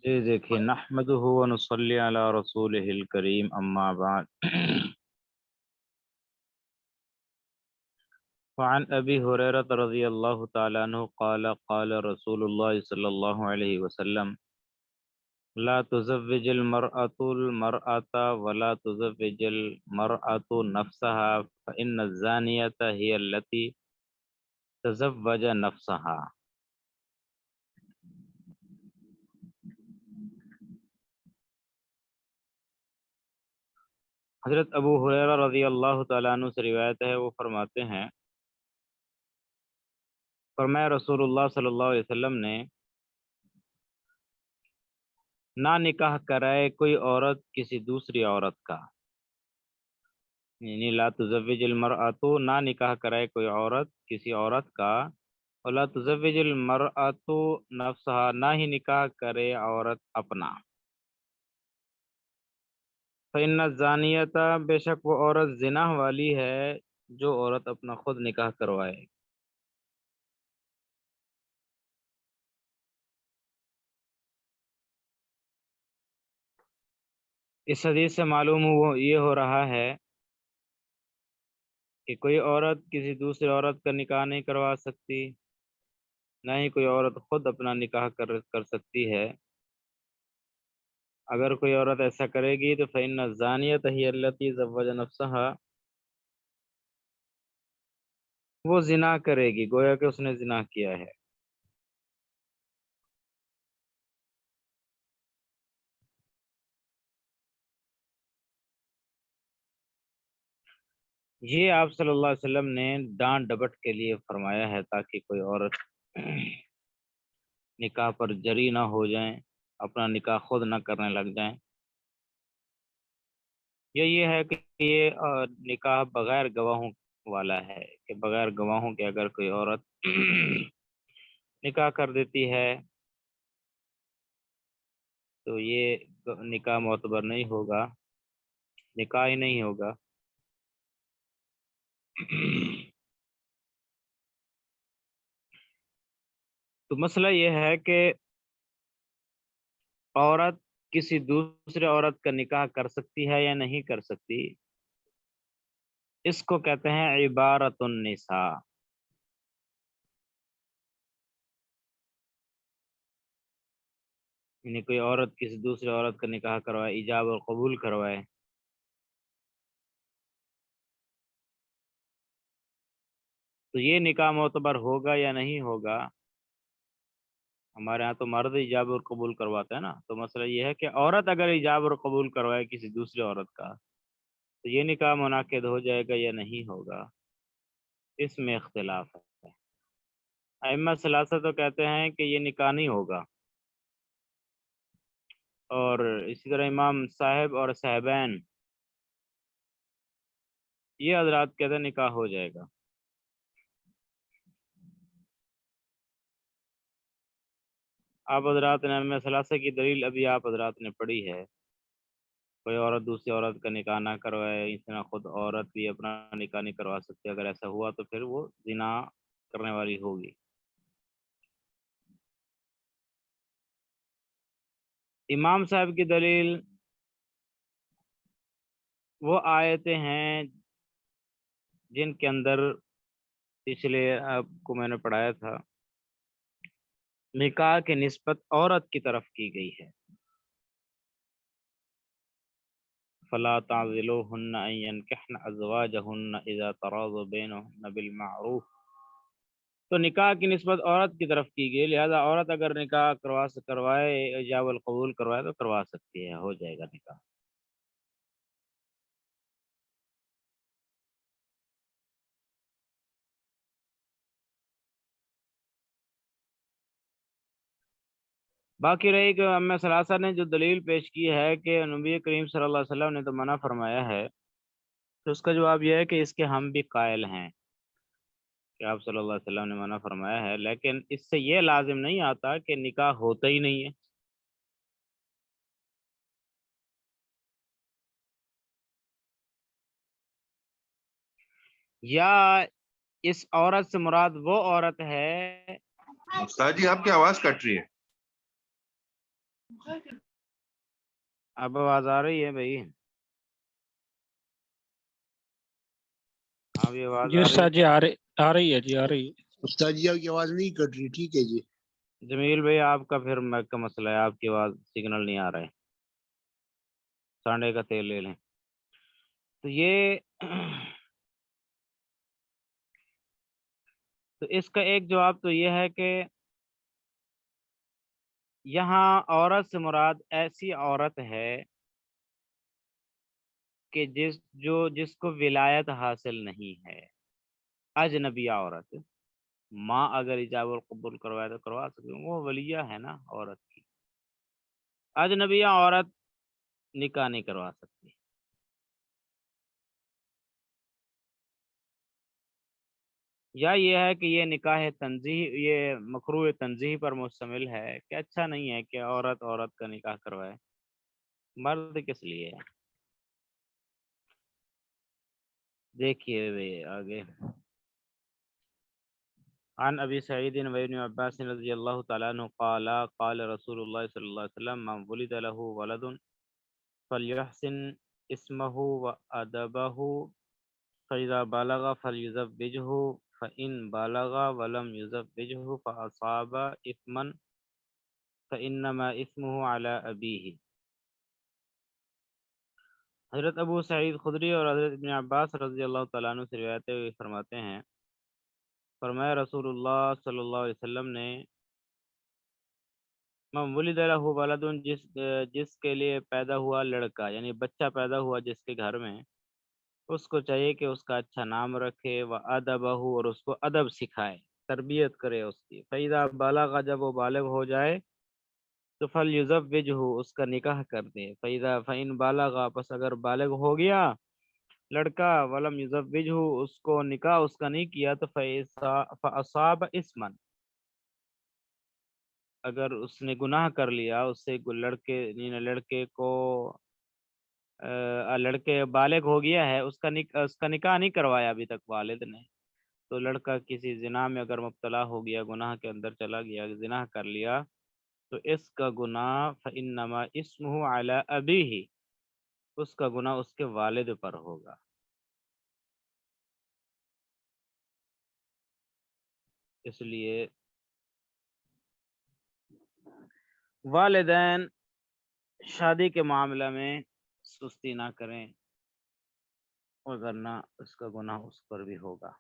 جی دیکھیے، نحمدہ و نصلی علی رسولہ الکریم، اما بعد فعن ابی ہریرہ رضی اللہ تعالی عنہ قال قال رسول اللہ صلی اللہ علیہ وسلم لا تزوج المرأة المرأة ولا تزوج المرأة نفسها فإن الزانية هي التي تزوج نفسها۔ حضرت ابو ہریرہ رضی اللہ تعالیٰ عنہ سے روایت ہے، وہ فرماتے ہیں، فرمایا رسول اللہ صلی اللہ علیہ وسلم نے، نہ نکاح کرائے کوئی عورت کسی دوسری عورت کا، یعنی لا تزوج المرأة، نہ نکاح کرائے کوئی عورت کسی عورت کا، اور لا تزوج المرأة نفسها، نہ ہی نکاح کرے عورت اپنا۔ فإن الزانیة، بے شک وہ عورت زنا والی ہے جو عورت اپنا خود نکاح کروائے۔ اس حدیث سے معلوم یہ ہو رہا ہے کہ کوئی عورت کسی دوسری عورت کا نکاح نہیں کروا سکتی، نہ ہی کوئی عورت خود اپنا نکاح کر سکتی ہے۔ اگر کوئی عورت ایسا کرے گی تو فإن الزانیۃ ہی التی زوج نفسها، وہ زنا کرے گی، گویا کہ اس نے زنا کیا ہے۔ یہ آپ صلی اللہ علیہ وسلم نے ڈانٹ ڈپٹ کے لیے فرمایا ہے، تاکہ کوئی عورت نکاح پر جری نہ ہو جائیں، اپنا نکاح خود نہ کرنے لگ جائیں۔ یہ ہے کہ یہ نکاح بغیر گواہوں والا ہے، کہ بغیر گواہوں کے اگر کوئی عورت نکاح کر دیتی ہے تو یہ نکاح معتبر نہیں ہوگا، نکاح ہی نہیں ہوگا۔ تو مسئلہ یہ ہے کہ عورت کسی دوسرے عورت کا نکاح کر سکتی ہے یا نہیں کر سکتی، اس کو کہتے ہیں عبارت النساء۔ یعنی کوئی عورت کسی دوسرے عورت کا نکاح کروائے، ایجاب اور قبول کروائے، تو یہ نکاح معتبر ہوگا یا نہیں ہوگا؟ ہمارے ہاں تو مرد ایجاب اور قبول کرواتا ہے نا، تو مسئلہ یہ ہے کہ عورت اگر ایجاب اور قبول کروائے کسی دوسری عورت کا، تو یہ نکاح منعقد ہو جائے گا یا نہیں ہوگا، اس میں اختلاف ہے۔ ائمہ ثلاثہ تو کہتے ہیں کہ یہ نکاح نہیں ہوگا، اور اسی طرح امام صاحب اور صاحبین، یہ حضرات کہتے ہیں نکاح ہو جائے گا۔ آپ حضرات نے ائمہ ثلاثہ کی دلیل ابھی آپ حضرات نے پڑھی ہے، کوئی عورت دوسری عورت کا نکاح نہ کروائے، اس طرح خود عورت بھی اپنا نکاح نہیں کروا سکتی، اگر ایسا ہوا تو پھر وہ زنا کرنے والی ہوگی۔ امام صاحب کی دلیل وہ آیتیں ہیں جن کے اندر پچھلے آپ کو میں نے پڑھایا تھا، نکاح کی نسبت عورت کی طرف کی گئی ہے۔ فلا تعذلوهن ان ينكحن ازواجهن اذا تراضوا بينهن بالمعروف، تو نکاح کی نسبت عورت کی طرف کی گئی، لہذا عورت اگر نکاح کروائے، ایجاب القبول کروائے تو کروا سکتی ہے، ہو جائے گا نکاح۔ باقی رہی کہ ائمہ ثلاثہ نے جو دلیل پیش کی ہے کہ نبی کریم صلی اللہ علیہ وسلم نے تو منع فرمایا ہے، تو اس کا جواب یہ ہے کہ اس کے ہم بھی قائل ہیں کہ آپ صلی اللہ علیہ وسلم نے منع فرمایا ہے، لیکن اس سے یہ لازم نہیں آتا کہ نکاح ہوتا ہی نہیں ہے۔ یا اس عورت سے مراد وہ عورت ہے، استاد جی آپ کی آواز کٹ رہی ہے۔ اب آواز آ رہی ہے بھائی؟ ہاں بھی آواز جی آ رہی استاد جی آ رہی ہے جی، آ رہی ہے استاد جی آپ کی آواز نہیں کٹ رہی، ٹھیک ہے جی۔ ہے؟ جمیل بھائی آپ کا پھر میک کا مسئلہ ہے، آپ کی آواز سگنل نہیں آ رہا ہے، سانڈے کا تیل لے لیں۔ تو یہ تو اس کا ایک جواب تو یہ ہے کہ یہاں عورت سے مراد ایسی عورت ہے کہ جس کو ولایت حاصل نہیں ہے، اجنبی عورت۔ ماں اگر ایجاب القبول کروائے تو کروا سکتے ہیں، وہ ولیہ ہے نا عورت کی۔ اجنبی عورت نکاح نہیں کروا سکتی۔ یا یہ ہے کہ یہ نکاح تنزیہ، یہ مکروہ تنزیہ پر مشتمل ہے کہ اچھا نہیں ہے کہ عورت عورت کا نکاح کروائے، مرد کس لیے ہے؟ دیکھیے آگے، عن ابی سعید و ابن عباس رضی اللہ تعالیٰ عنہ قال قال رسول اللہ صلی اللہ علیہ وسلم من ولد له ولد فلیحسن اسمه وادبه فاذا بلغ فلیزوجه فان بلغ ولم يزوجه فاصاب اثما فانما اسمه على ابيه۔ حضرت ابو سعید خدری اور حضرت ابن عباس رضی اللہ تعالیٰ عنہ سے روایت فرماتے ہیں، فرمایا رسول اللہ صلی اللہ علیہ وسلم نے، من ولد له ولد، جس کے لیے پیدا ہوا لڑکا، یعنی بچہ پیدا ہوا جس کے گھر میں، اس کو چاہیے کہ اس کا اچھا نام رکھے، وَأَدَبَهُ، اور اس کو ادب سکھائے، تربیت کرے اس کی۔ فَإِذَا بَلَغَ، جب وہ بالغ ہو جائے تو فَلْيُزَوِّجْهُ، اس کا نکاح کر دے۔ فَإِن بَلَغَ، پس اگر بالغ ہو گیا لڑکا، وَلَمْ يُزَوِّجْهُ، اس کو نکاح اس کا نہیں کیا، تو فَأَصَابَ اسْمًا، اگر اس نے گناہ کر لیا، اس سے لڑکے کو لڑکے بالغ ہو گیا ہے، اس کا نکاح نہیں کروایا ابھی تک والد نے، تو لڑکا کسی زنا میں اگر مبتلا ہو گیا، گناہ کے اندر چلا گیا، زنا کر لیا، تو اس کا گناہ فإنما اسمہ علی ابیہ، اس کا گناہ اس کے والد پر ہوگا۔ اس لیے والدین شادی کے معاملہ میں سستی نہ کریں، وگرنہ اس کا گناہ اس پر بھی ہوگا،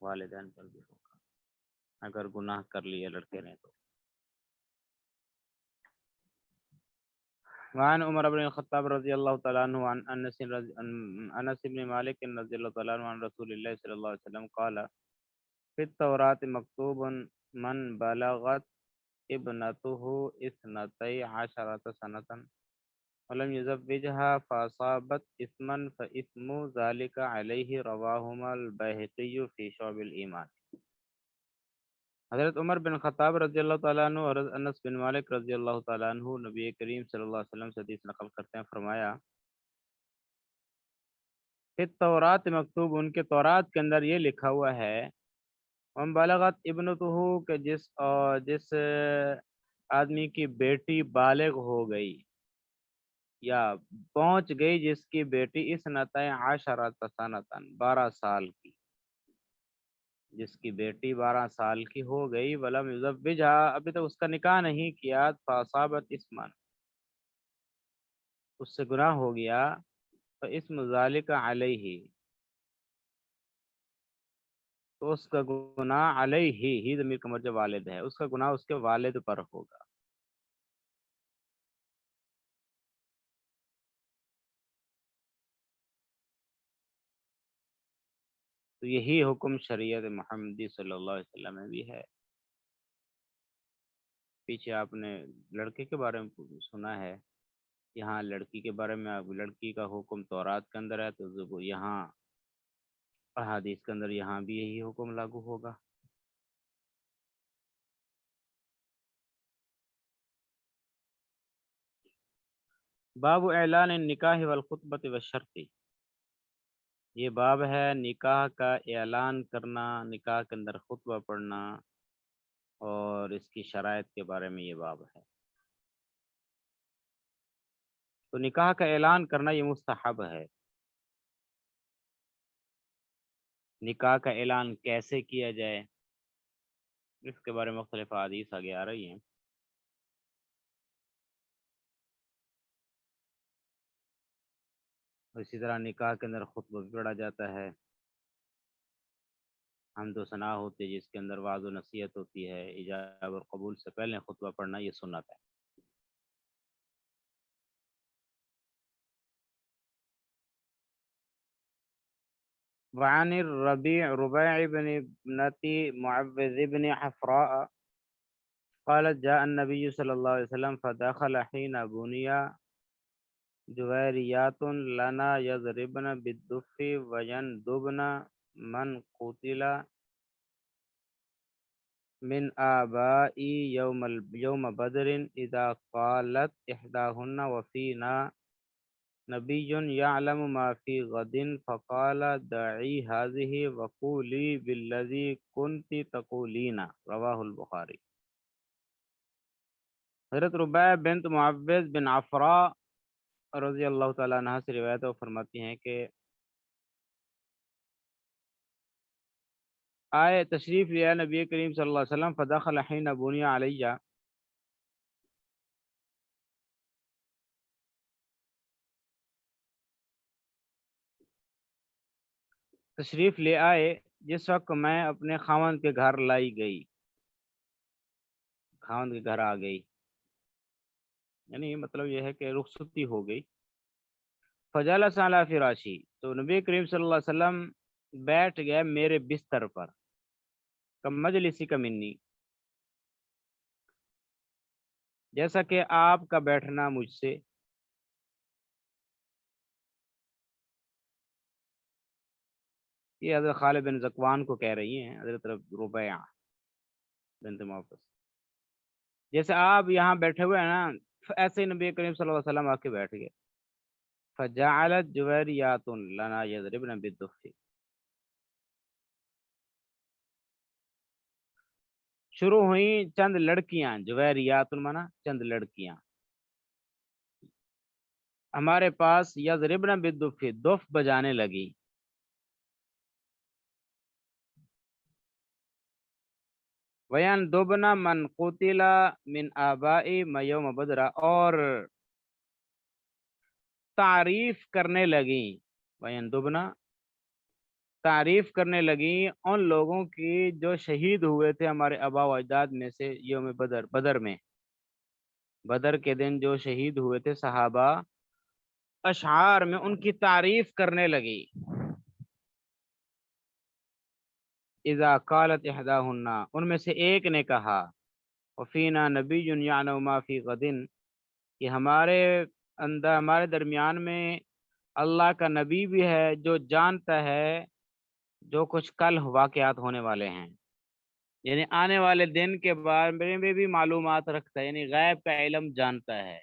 والدین پر بھی ہوگا اگر گناہ کر لیا لڑکے نے تو۔ وعن عمر بن الخطاب رضی اللہ تعالیٰ عنہ عن انس بن مالک رضی اللہ تعالیٰ عنہ عن رسول اللہ صلی اللہ علیہ وسلم قال فی التوراۃ مکتوب من بلغت ابنته اثنتي عشرة سنة ولم يزوجها فأصابت اسما فاسم ذلك عليه، رواهما البيهقي في شعب الإيمان۔ حضرت عمر بن خطاب رضی اللہ تعالیٰ عنہ اور انس بن مالک رضی اللہ تعالیٰ عنہ نبی کریم صلی اللہ علیہ وسلم سے حدیث نقل کرتے ہیں، فرمایا کہ تورات مکتوب، ان کے تورات کے اندر یہ لکھا ہوا ہے، من بالغت ابنتہ، کہ جس آدمی کی بیٹی بالغ ہو گئی یا پہنچ گئی، جس کی بیٹی اثنتي عشرة سنة، 12 سال کی، جس کی بیٹی 12 سال کی ہو گئی، ولم یزوجھا، ابھی تک اس کا نکاح نہیں کیا، فاصابت اسما، اس سے گناہ ہو گیا، فاسم ذالک علیہ، تو اس کا گناہ علیہ، ہی ضمیر کا مرجع والد ہے، اس کا گناہ اس کے والد پر ہوگا۔ تو یہی حکم شریعت محمدی صلی اللہ علیہ وسلم میں بھی ہے۔ پیچھے آپ نے لڑکے کے بارے میں سنا ہے، یہاں لڑکی کے بارے میں، اب لڑکی کا حکم تورات کے اندر ہے، تو یہاں احادیث کے اندر یہاں بھی یہی حکم لاگو ہوگا۔ باب اعلان النکاح والخطبۃ والشرط، یہ باب ہے نکاح کا اعلان کرنا، نکاح کے اندر خطبہ پڑھنا، اور اس کی شرائط کے بارے میں یہ باب ہے۔ تو نکاح کا اعلان کرنا یہ مستحب ہے۔ نکاح کا اعلان کیسے کیا جائے اس کے بارے میں مختلف احادیث آگے آ رہی ہیں۔ اسی طرح نکاح کے اندر خطبہ بھی پڑھا جاتا ہے، حمد و ثنا ہوتی ہے جس کے اندر وعظ و نصیحت ہوتی ہے، ایجاب اور قبول سے پہلے خطبہ پڑھنا یہ سنت ہے۔ وعن ربيع بن ابنة معوذ بن حفراء قالت جاء النبي صلى الله عليه وسلم فدخل حين بني جويريات لنا يضربن بالدف ويندبن من قتل من آبائي يوم بدر إذا قالت إحداهن وفينا نبي يعلم ما في غد فقال دعي هذه وقولي بالذي كنت تقولين رواه البخاري۔ حضرت ربیع بنت معوذ بن عفراء رضی اللہ تعالیٰ عنہ سے روایت وہ فرماتی ہیں کہ آئے تشریف لیا نبی کریم صلی اللہ علیہ وسلم فدخل حین بنی علیہ، تشریف لے آئے جس وقت میں اپنے خاوند کے گھر لائی گئی، خاوند کے گھر آ گئی، یعنی مطلب یہ ہے کہ رخصتی ہو گئی۔ فجلس علی فراشی، تو نبی کریم صلی اللہ علیہ وسلم بیٹھ گئے میرے بستر پر، کم مجلسی کا منی، جیسا کہ آپ کا بیٹھنا مجھ سے۔ یہ حضرت خالد بن زکوان کو کہہ رہی ہیں حضرت ربیع بنت معوذ، جیسے آپ یہاں بیٹھے ہوئے ہیں نا ایسے ہی نبی کریم صلی اللہ علیہ وسلم آ کے بیٹھ گئے۔ فجعلت جویریات لنا یضربن بالدف، شروع ہوئیں چند لڑکیاں، جویریات مانا چند لڑکیاں، ہمارے پاس یضربن بالدف، دف بجانے لگی۔ وَيَنْدُبْنَ مَنْ قُتِلَ مِنْ آبَاءِ یوم بدر، اور تعریف کرنے لگیں، وَيَنْدُبْنَ تعریف کرنے لگیں ان لوگوں کی جو شہید ہوئے تھے ہمارے آبا و اجداد میں سے یوم بدر، بدر میں، بدر کے دن جو شہید ہوئے تھے صحابہ، اشعار میں ان کی تعریف کرنے لگی۔ اذا قالت احداہن، ان میں سے ایک نے کہا، وفینا نبی یعلم ما فی غد، کہ ہمارے اندر، ہمارے درمیان میں اللہ کا نبی بھی ہے جو جانتا ہے جو کچھ کل واقعات ہونے والے ہیں، یعنی آنے والے دن کے بارے میں بھی معلومات رکھتا ہے، یعنی غیب کا علم جانتا ہے۔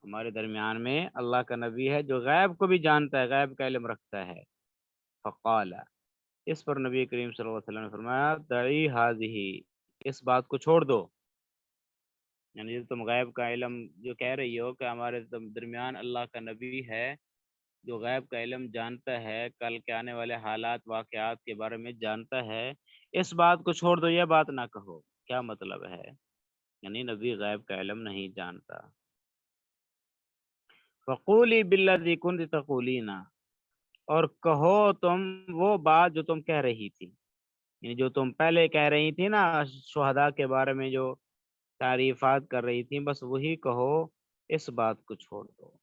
ہمارے درمیان میں اللہ کا نبی ہے جو غیب کو بھی جانتا ہے، غیب کا علم رکھتا ہے۔ فقال، اس پر نبی کریم صلی اللہ علیہ وسلم نے فرمایا دعی ہذہ، اس بات کو چھوڑ دو، یعنی تم غیب کا علم جو کہہ رہی ہو کہ ہمارے درمیان اللہ کا نبی ہے جو غیب کا علم جانتا ہے، کل کے آنے والے حالات واقعات کے بارے میں جانتا ہے، اس بات کو چھوڑ دو، یہ بات نہ کہو۔ کیا مطلب ہے؟ یعنی نبی غیب کا علم نہیں جانتا۔ فقولی بالذی کنت تقولین، اور کہو تم وہ بات جو تم کہہ رہی تھی، یعنی جو تم پہلے کہہ رہی تھی نا شہداء کے بارے میں جو تعریفات کر رہی تھی، بس وہی کہو، اس بات کو چھوڑ دو۔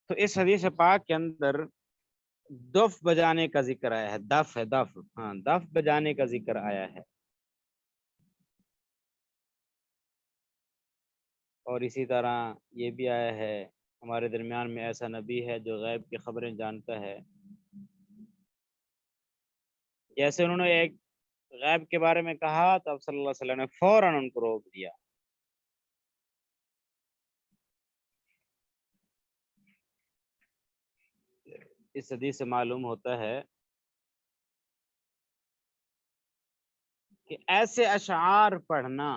تو اس حدیث پاک کے اندر دف بجانے کا ذکر آیا ہے، دف ہے، دف، ہاں دف بجانے کا ذکر آیا ہے، اور اسی طرح یہ بھی آیا ہے ہمارے درمیان میں ایسا نبی ہے جو غیب کی خبریں جانتا ہے۔ جیسے انہوں نے ایک غیب کے بارے میں کہا تو اب صلی اللہ علیہ وسلم نے فوراً ان کو روک دیا۔ اس حدیث سے معلوم ہوتا ہے کہ ایسے اشعار پڑھنا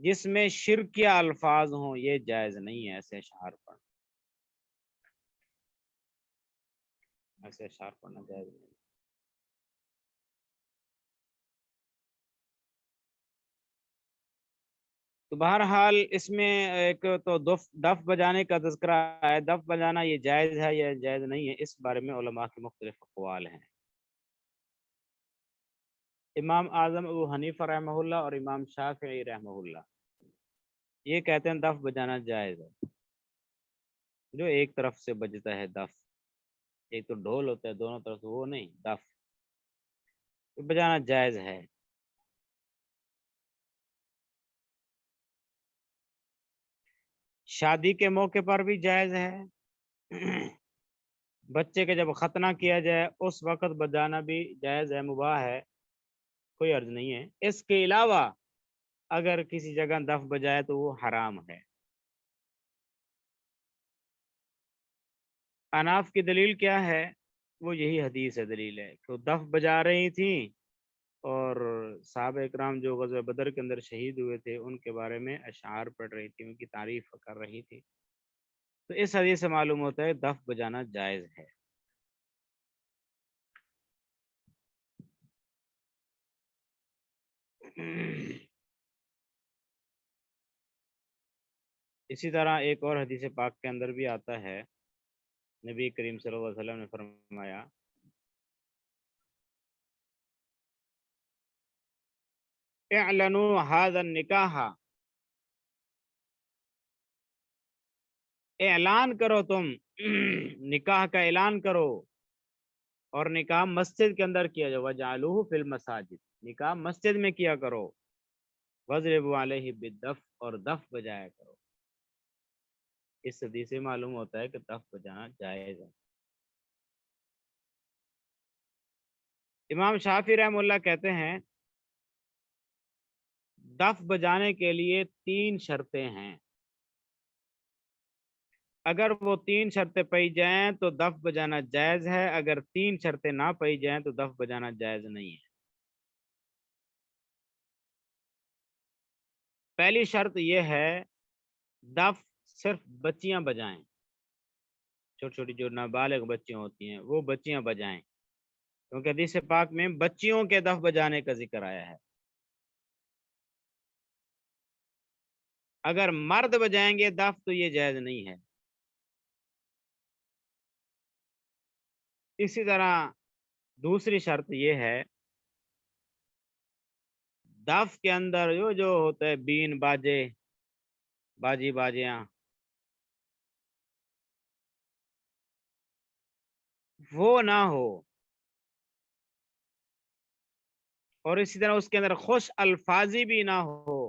جس میں شرکیہ الفاظ ہوں یہ جائز نہیں ہے. ایسے اشعار پڑھنا، ایسے اشعار پڑھنا جائز نہیں. تو بہرحال اس میں ایک تو دف بجانے کا تذکرہ ہے. دف بجانا یہ جائز ہے یا جائز نہیں ہے، اس بارے میں علماء کے مختلف اقوال ہیں. امام اعظم ابو حنیفہ رحمہ اللہ اور امام شافعی رحمہ اللہ یہ کہتے ہیں دف بجانا جائز ہے. جو ایک طرف سے بجتا ہے دف، ایک تو ڈھول ہوتا ہے دونوں طرف سے، وہ نہیں، دف بجانا جائز ہے. شادی کے موقع پر بھی جائز ہے. بچے کا جب ختنہ کیا جائے اس وقت بجانا بھی جائز ہے، مباح ہے، کوئی عرض نہیں ہے. اس کے علاوہ اگر کسی جگہ دف بجائے تو وہ حرام ہے. اناف کی دلیل کیا ہے؟ وہ یہی حدیث ہے، دلیل ہے کہ دف بجا رہی تھیں اور صحابہ اکرام جو غزوہ بدر کے اندر شہید ہوئے تھے ان کے بارے میں اشعار پڑھ رہی تھی، ان کی تعریف کر رہی تھی. تو اس حدیث سے معلوم ہوتا ہے دف بجانا جائز ہے. اسی طرح ایک اور حدیث پاک کے اندر بھی آتا ہے، نبی کریم صلی اللہ علیہ وسلم نے فرمایا اعلنوا هذا النکاح، اعلان کرو تم نکاح کا اعلان کرو، اور نکاح مسجد کے اندر کیا جائے. وجعلوہ فی المساجد، نکاح مسجد میں کیا کرو. وضربوا علیہ بالدف، اور دف بجایا کرو. اس حدیث سے معلوم ہوتا ہے کہ دف بجانا جائز ہے. امام شافعی رحمہ اللہ کہتے ہیں دف بجانے کے لیے 3 شرطیں ہیں. اگر وہ 3 شرطیں پائی جائیں تو دف بجانا جائز ہے، اگر 3 شرطیں نہ پائی جائیں تو دف بجانا جائز نہیں ہے. پہلی شرط یہ ہے دف صرف بچیاں بجائیں، چھوٹی چھوٹی جو نابالغ بچیاں ہوتی ہیں وہ بچیاں بجائیں، کیونکہ حدیث پاک میں بچیوں کے دف بجانے کا ذکر آیا ہے. اگر مرد بجائیں گے دف تو یہ جائز نہیں ہے. اسی طرح دوسری شرط یہ ہے دف کے اندر جو ہوتا ہے بین باجے، باجی باجیاں، وہ نہ ہو. اور اسی طرح اس کے اندر خوش الفاظی بھی نہ ہو،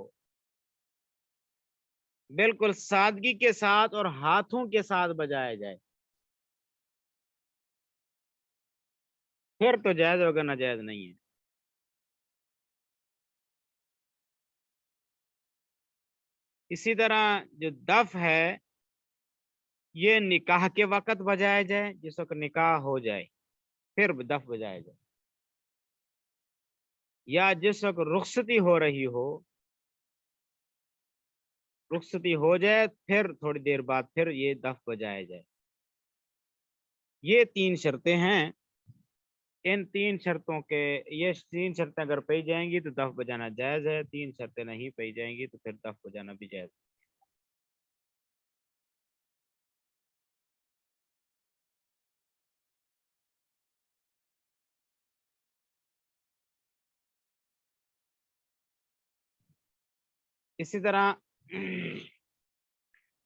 بالکل سادگی کے ساتھ اور ہاتھوں کے ساتھ بجایا جائے، پھر تو جائز ہوگا، ناجائز نہیں ہے. اسی طرح جو دف ہے یہ نکاح کے وقت بجایا جائے، جس وقت نکاح ہو جائے پھر دف بجایا جائے، یا جس وقت رخصتی ہو رہی ہو، رخصتی ہو جائے پھر تھوڑی دیر بعد پھر یہ دف بجایا جائے. یہ 3 شرطیں ہیں. ان 3 شرطوں کے، یہ 3 شرطیں اگر پائی جائیں گی تو دف بجانا جائز ہے، 3 شرطیں نہیں پائی جائیں گی تو پھر دف بجانا بھی جائز ہے. اسی طرح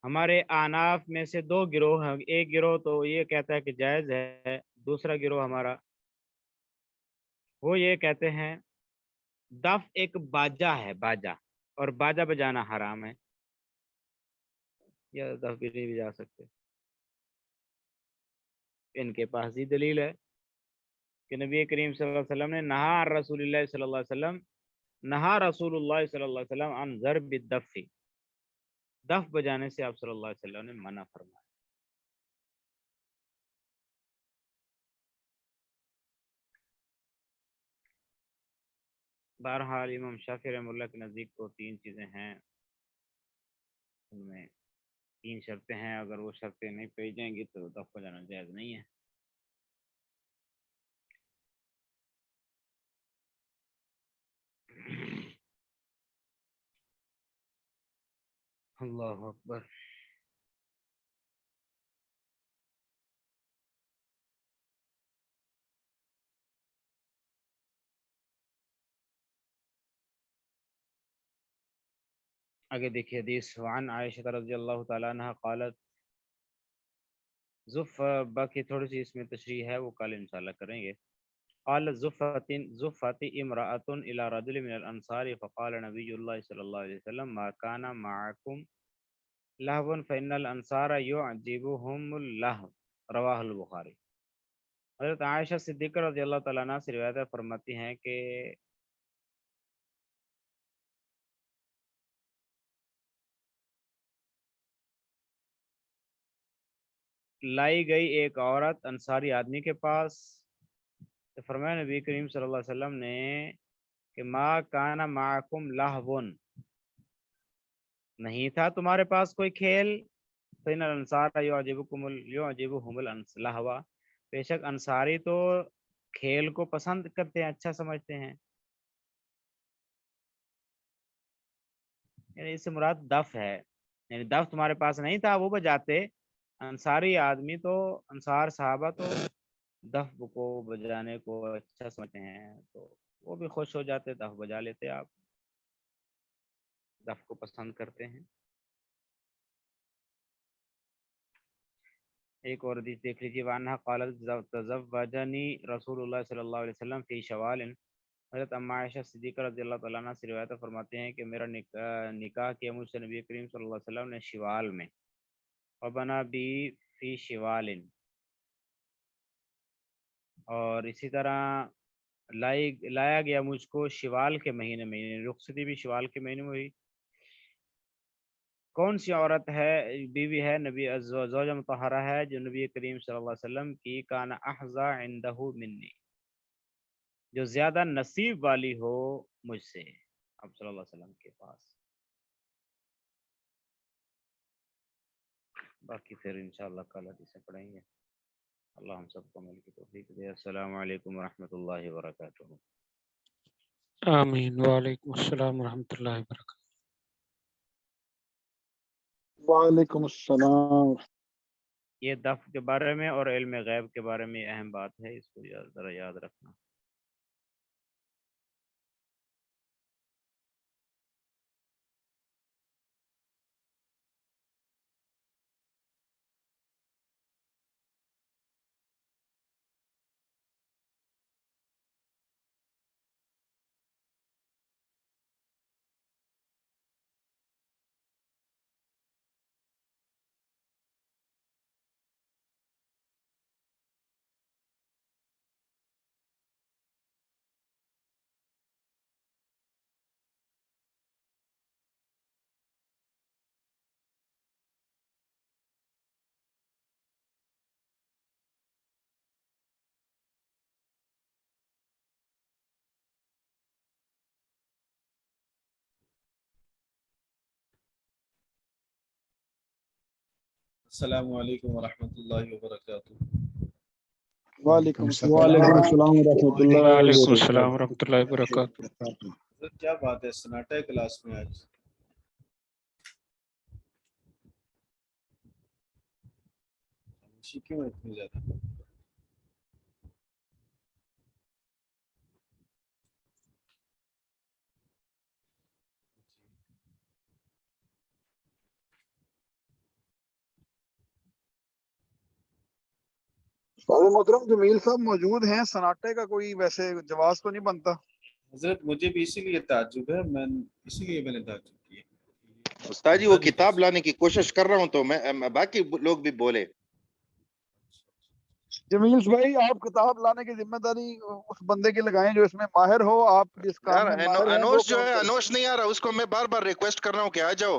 ہمارے اعناف میں سے 2 گروہ ہیں. ایک گروہ تو یہ کہتا ہے کہ جائز ہے، دوسرا گروہ ہمارا وہ یہ کہتے ہیں دف ایک باجا ہے، باجا، اور باجا بجانا حرام ہے، یا دف بھی نہیں بجا سکتے. ان کے پاس ہی دلیل ہے کہ نبی کریم صلی اللہ علیہ وسلم نے نہا رسول اللہ صلی اللہ علیہ وسلم، نہا رسول اللہ صلی اللہ علیہ وسلم عن ضرب الدف، دف بجانے سے آپ صلی اللہ علیہ وسلم نے منع فرمایا. بہرحال امام شافعی رحمہ اللہ کے نزدیک تو 3 چیزیں ہیں، ان میں 3 شرطیں ہیں، اگر وہ شرطیں نہیں پائی جائیں گی تو دف ہو جانا جائز نہیں ہے۔ اللہ اکبر۔ آگے دیکھیے حدیث، وعن عائشہ رضی اللہ تعالیٰ عنہ قالت، زف باقی تھوڑی سی اس میں تشریح ہے، وہ کل انشاءاللہ کریں گے۔ قال زفت امرأة الى رجل من الانصار فقال نبی اللہ صلی اللہ علیہ وسلم ما كان معكم لهو فإن الانصار يعجبهم اللهو، رواہ البخاری۔ حضرت عائشہ صدیقہ رضی اللہ تعالیٰ عنہ سے روایت فرماتی ہیں کہ لائی گئی ایک عورت انصاری آدمی کے پاس، تو فرمایا نبی کریم صلی اللہ علیہ وسلم نے کہ ما کان معکم لہون، نہیں تھا تمہارے پاس کوئی کھیل، فإن الانصار یعجبهم اللہو، بے شک انصاری تو کھیل کو پسند کرتے ہیں، اچھا سمجھتے ہیں، یعنی اس سے مراد دف ہے، یعنی دف تمہارے پاس نہیں تھا وہ بجاتے، انصاری آدمی تو انصار صحابہ تو دف کو بجانے کو اچھا سمجھتے ہیں، تو وہ بھی خوش ہو جاتے، دف بجا لیتے، آپ دف کو پسند کرتے ہیں۔ ایک اور حدیث دیکھ لیجیے، وعنہا قالت تزوجنی رسول اللہ صلی اللہ علیہ وسلم فی شوال، حضرت اما عائشہ صدیقہ رضی اللہ تعالیٰ عنہ سے روایت فرماتے ہیں کہ میرا نکاح کیا مجھ سے نبی کریم صلی اللہ علیہ وسلم نے شوال میں، وبنا بی فی شوال، اور اسی طرح لایا گیا مجھ کو شوال کے مہینے میں، یعنی رخصتی بھی شوال کے مہینے میں ہوئی۔ کون سی عورت ہے، بیوی ہے نبی، زوجہ مطہرہ ہے جو نبی کریم صلی اللہ علیہ وسلم کی کان احظا عندہ منی، جو زیادہ نصیب والی ہو مجھ سے، اب صلی اللہ علیہ وسلم کے پاس۔ باقی پھر انشاءاللہ کل حدیثیں پڑھیں گے۔ اللہ ہم سب کو مل کی توفیق دے۔ السلام علیکم ورحمۃ اللہ وبرکاتہ۔ آمین، وعلیکم السلام ورحمۃ اللہ وبرکاتہ۔ وعلیکم السلام۔ یہ دف کے بارے میں اور علم غیب کے بارے میں اہم بات ہے، اس کو ذرا یاد رکھنا۔ السلام علیکم ورحمۃ اللہ وبرکاتہ۔ وعلیکم وعلیکم السلام ورحمۃ اللہ وعلیکم وبرکاتہ۔ السلام ورحمۃ اللہ وبرکاتہ۔ حضرت کیا بات ہے، سناٹا ہے کلاس میں آج؟ خاموشی کیوں ہے اتنی زیادہ؟ استاد محترم جمیل صاحب موجود ہیں، سناٹے کا کوئی ویسے جواز تو نہیں بنتا؟ حضرت مجھے بھی اسی لیے تعجب ہے، اسی لیے میں نے تعجب کی۔ استاد جی وہ کتاب لانے کی کوشش کر رہا ہوں تو میں باقی لوگ بھی بولے۔ جمیل بھائی آپ کتاب لانے کی ذمہ داری اس بندے کی لگائیں جو اس میں ماہر ہو، آپ جس کام میں ماہر ہیں وہ انوش جو کام ہے، کریں۔ انوش نہیں آ رہا، اس کو میں بار بار ریکویسٹ کر رہا ہوں کہ آ جاؤ،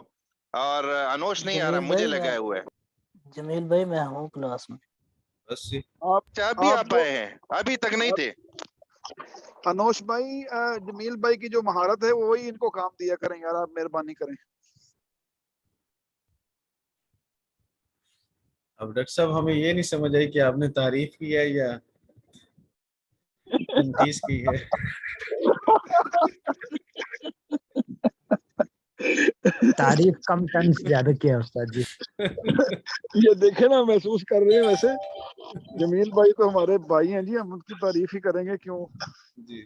اور انوش نہیں آ رہا، مجھے لگائے ہوئے۔ جمیل بھائی میں ہوں کلاس میں۔ بس جی، آپ اچھا ابھی آپ آپ جو آئے ہیں، ابھی تک نہیں تھے۔ انوش بھائی جمیل بھائی کی جو مہارت ہے وہی ان کو کام دیا کریں یار، آپ مہربانی کریں. اب ڈاکٹر صاحب ہمیں یہ نہیں سمجھ آئی کہ آپ نے تعریف کی ہے یا تنقید کی ہے. تعریف کم ٹنس زیادہ کیا استاد جی. یہ دیکھیں نا محسوس کر رہے ہیں. ویسے جمیل بھائی تو ہمارے بھائی ہیں جی، ہم ان کی تعریف ہی کریں گے کیوں. جی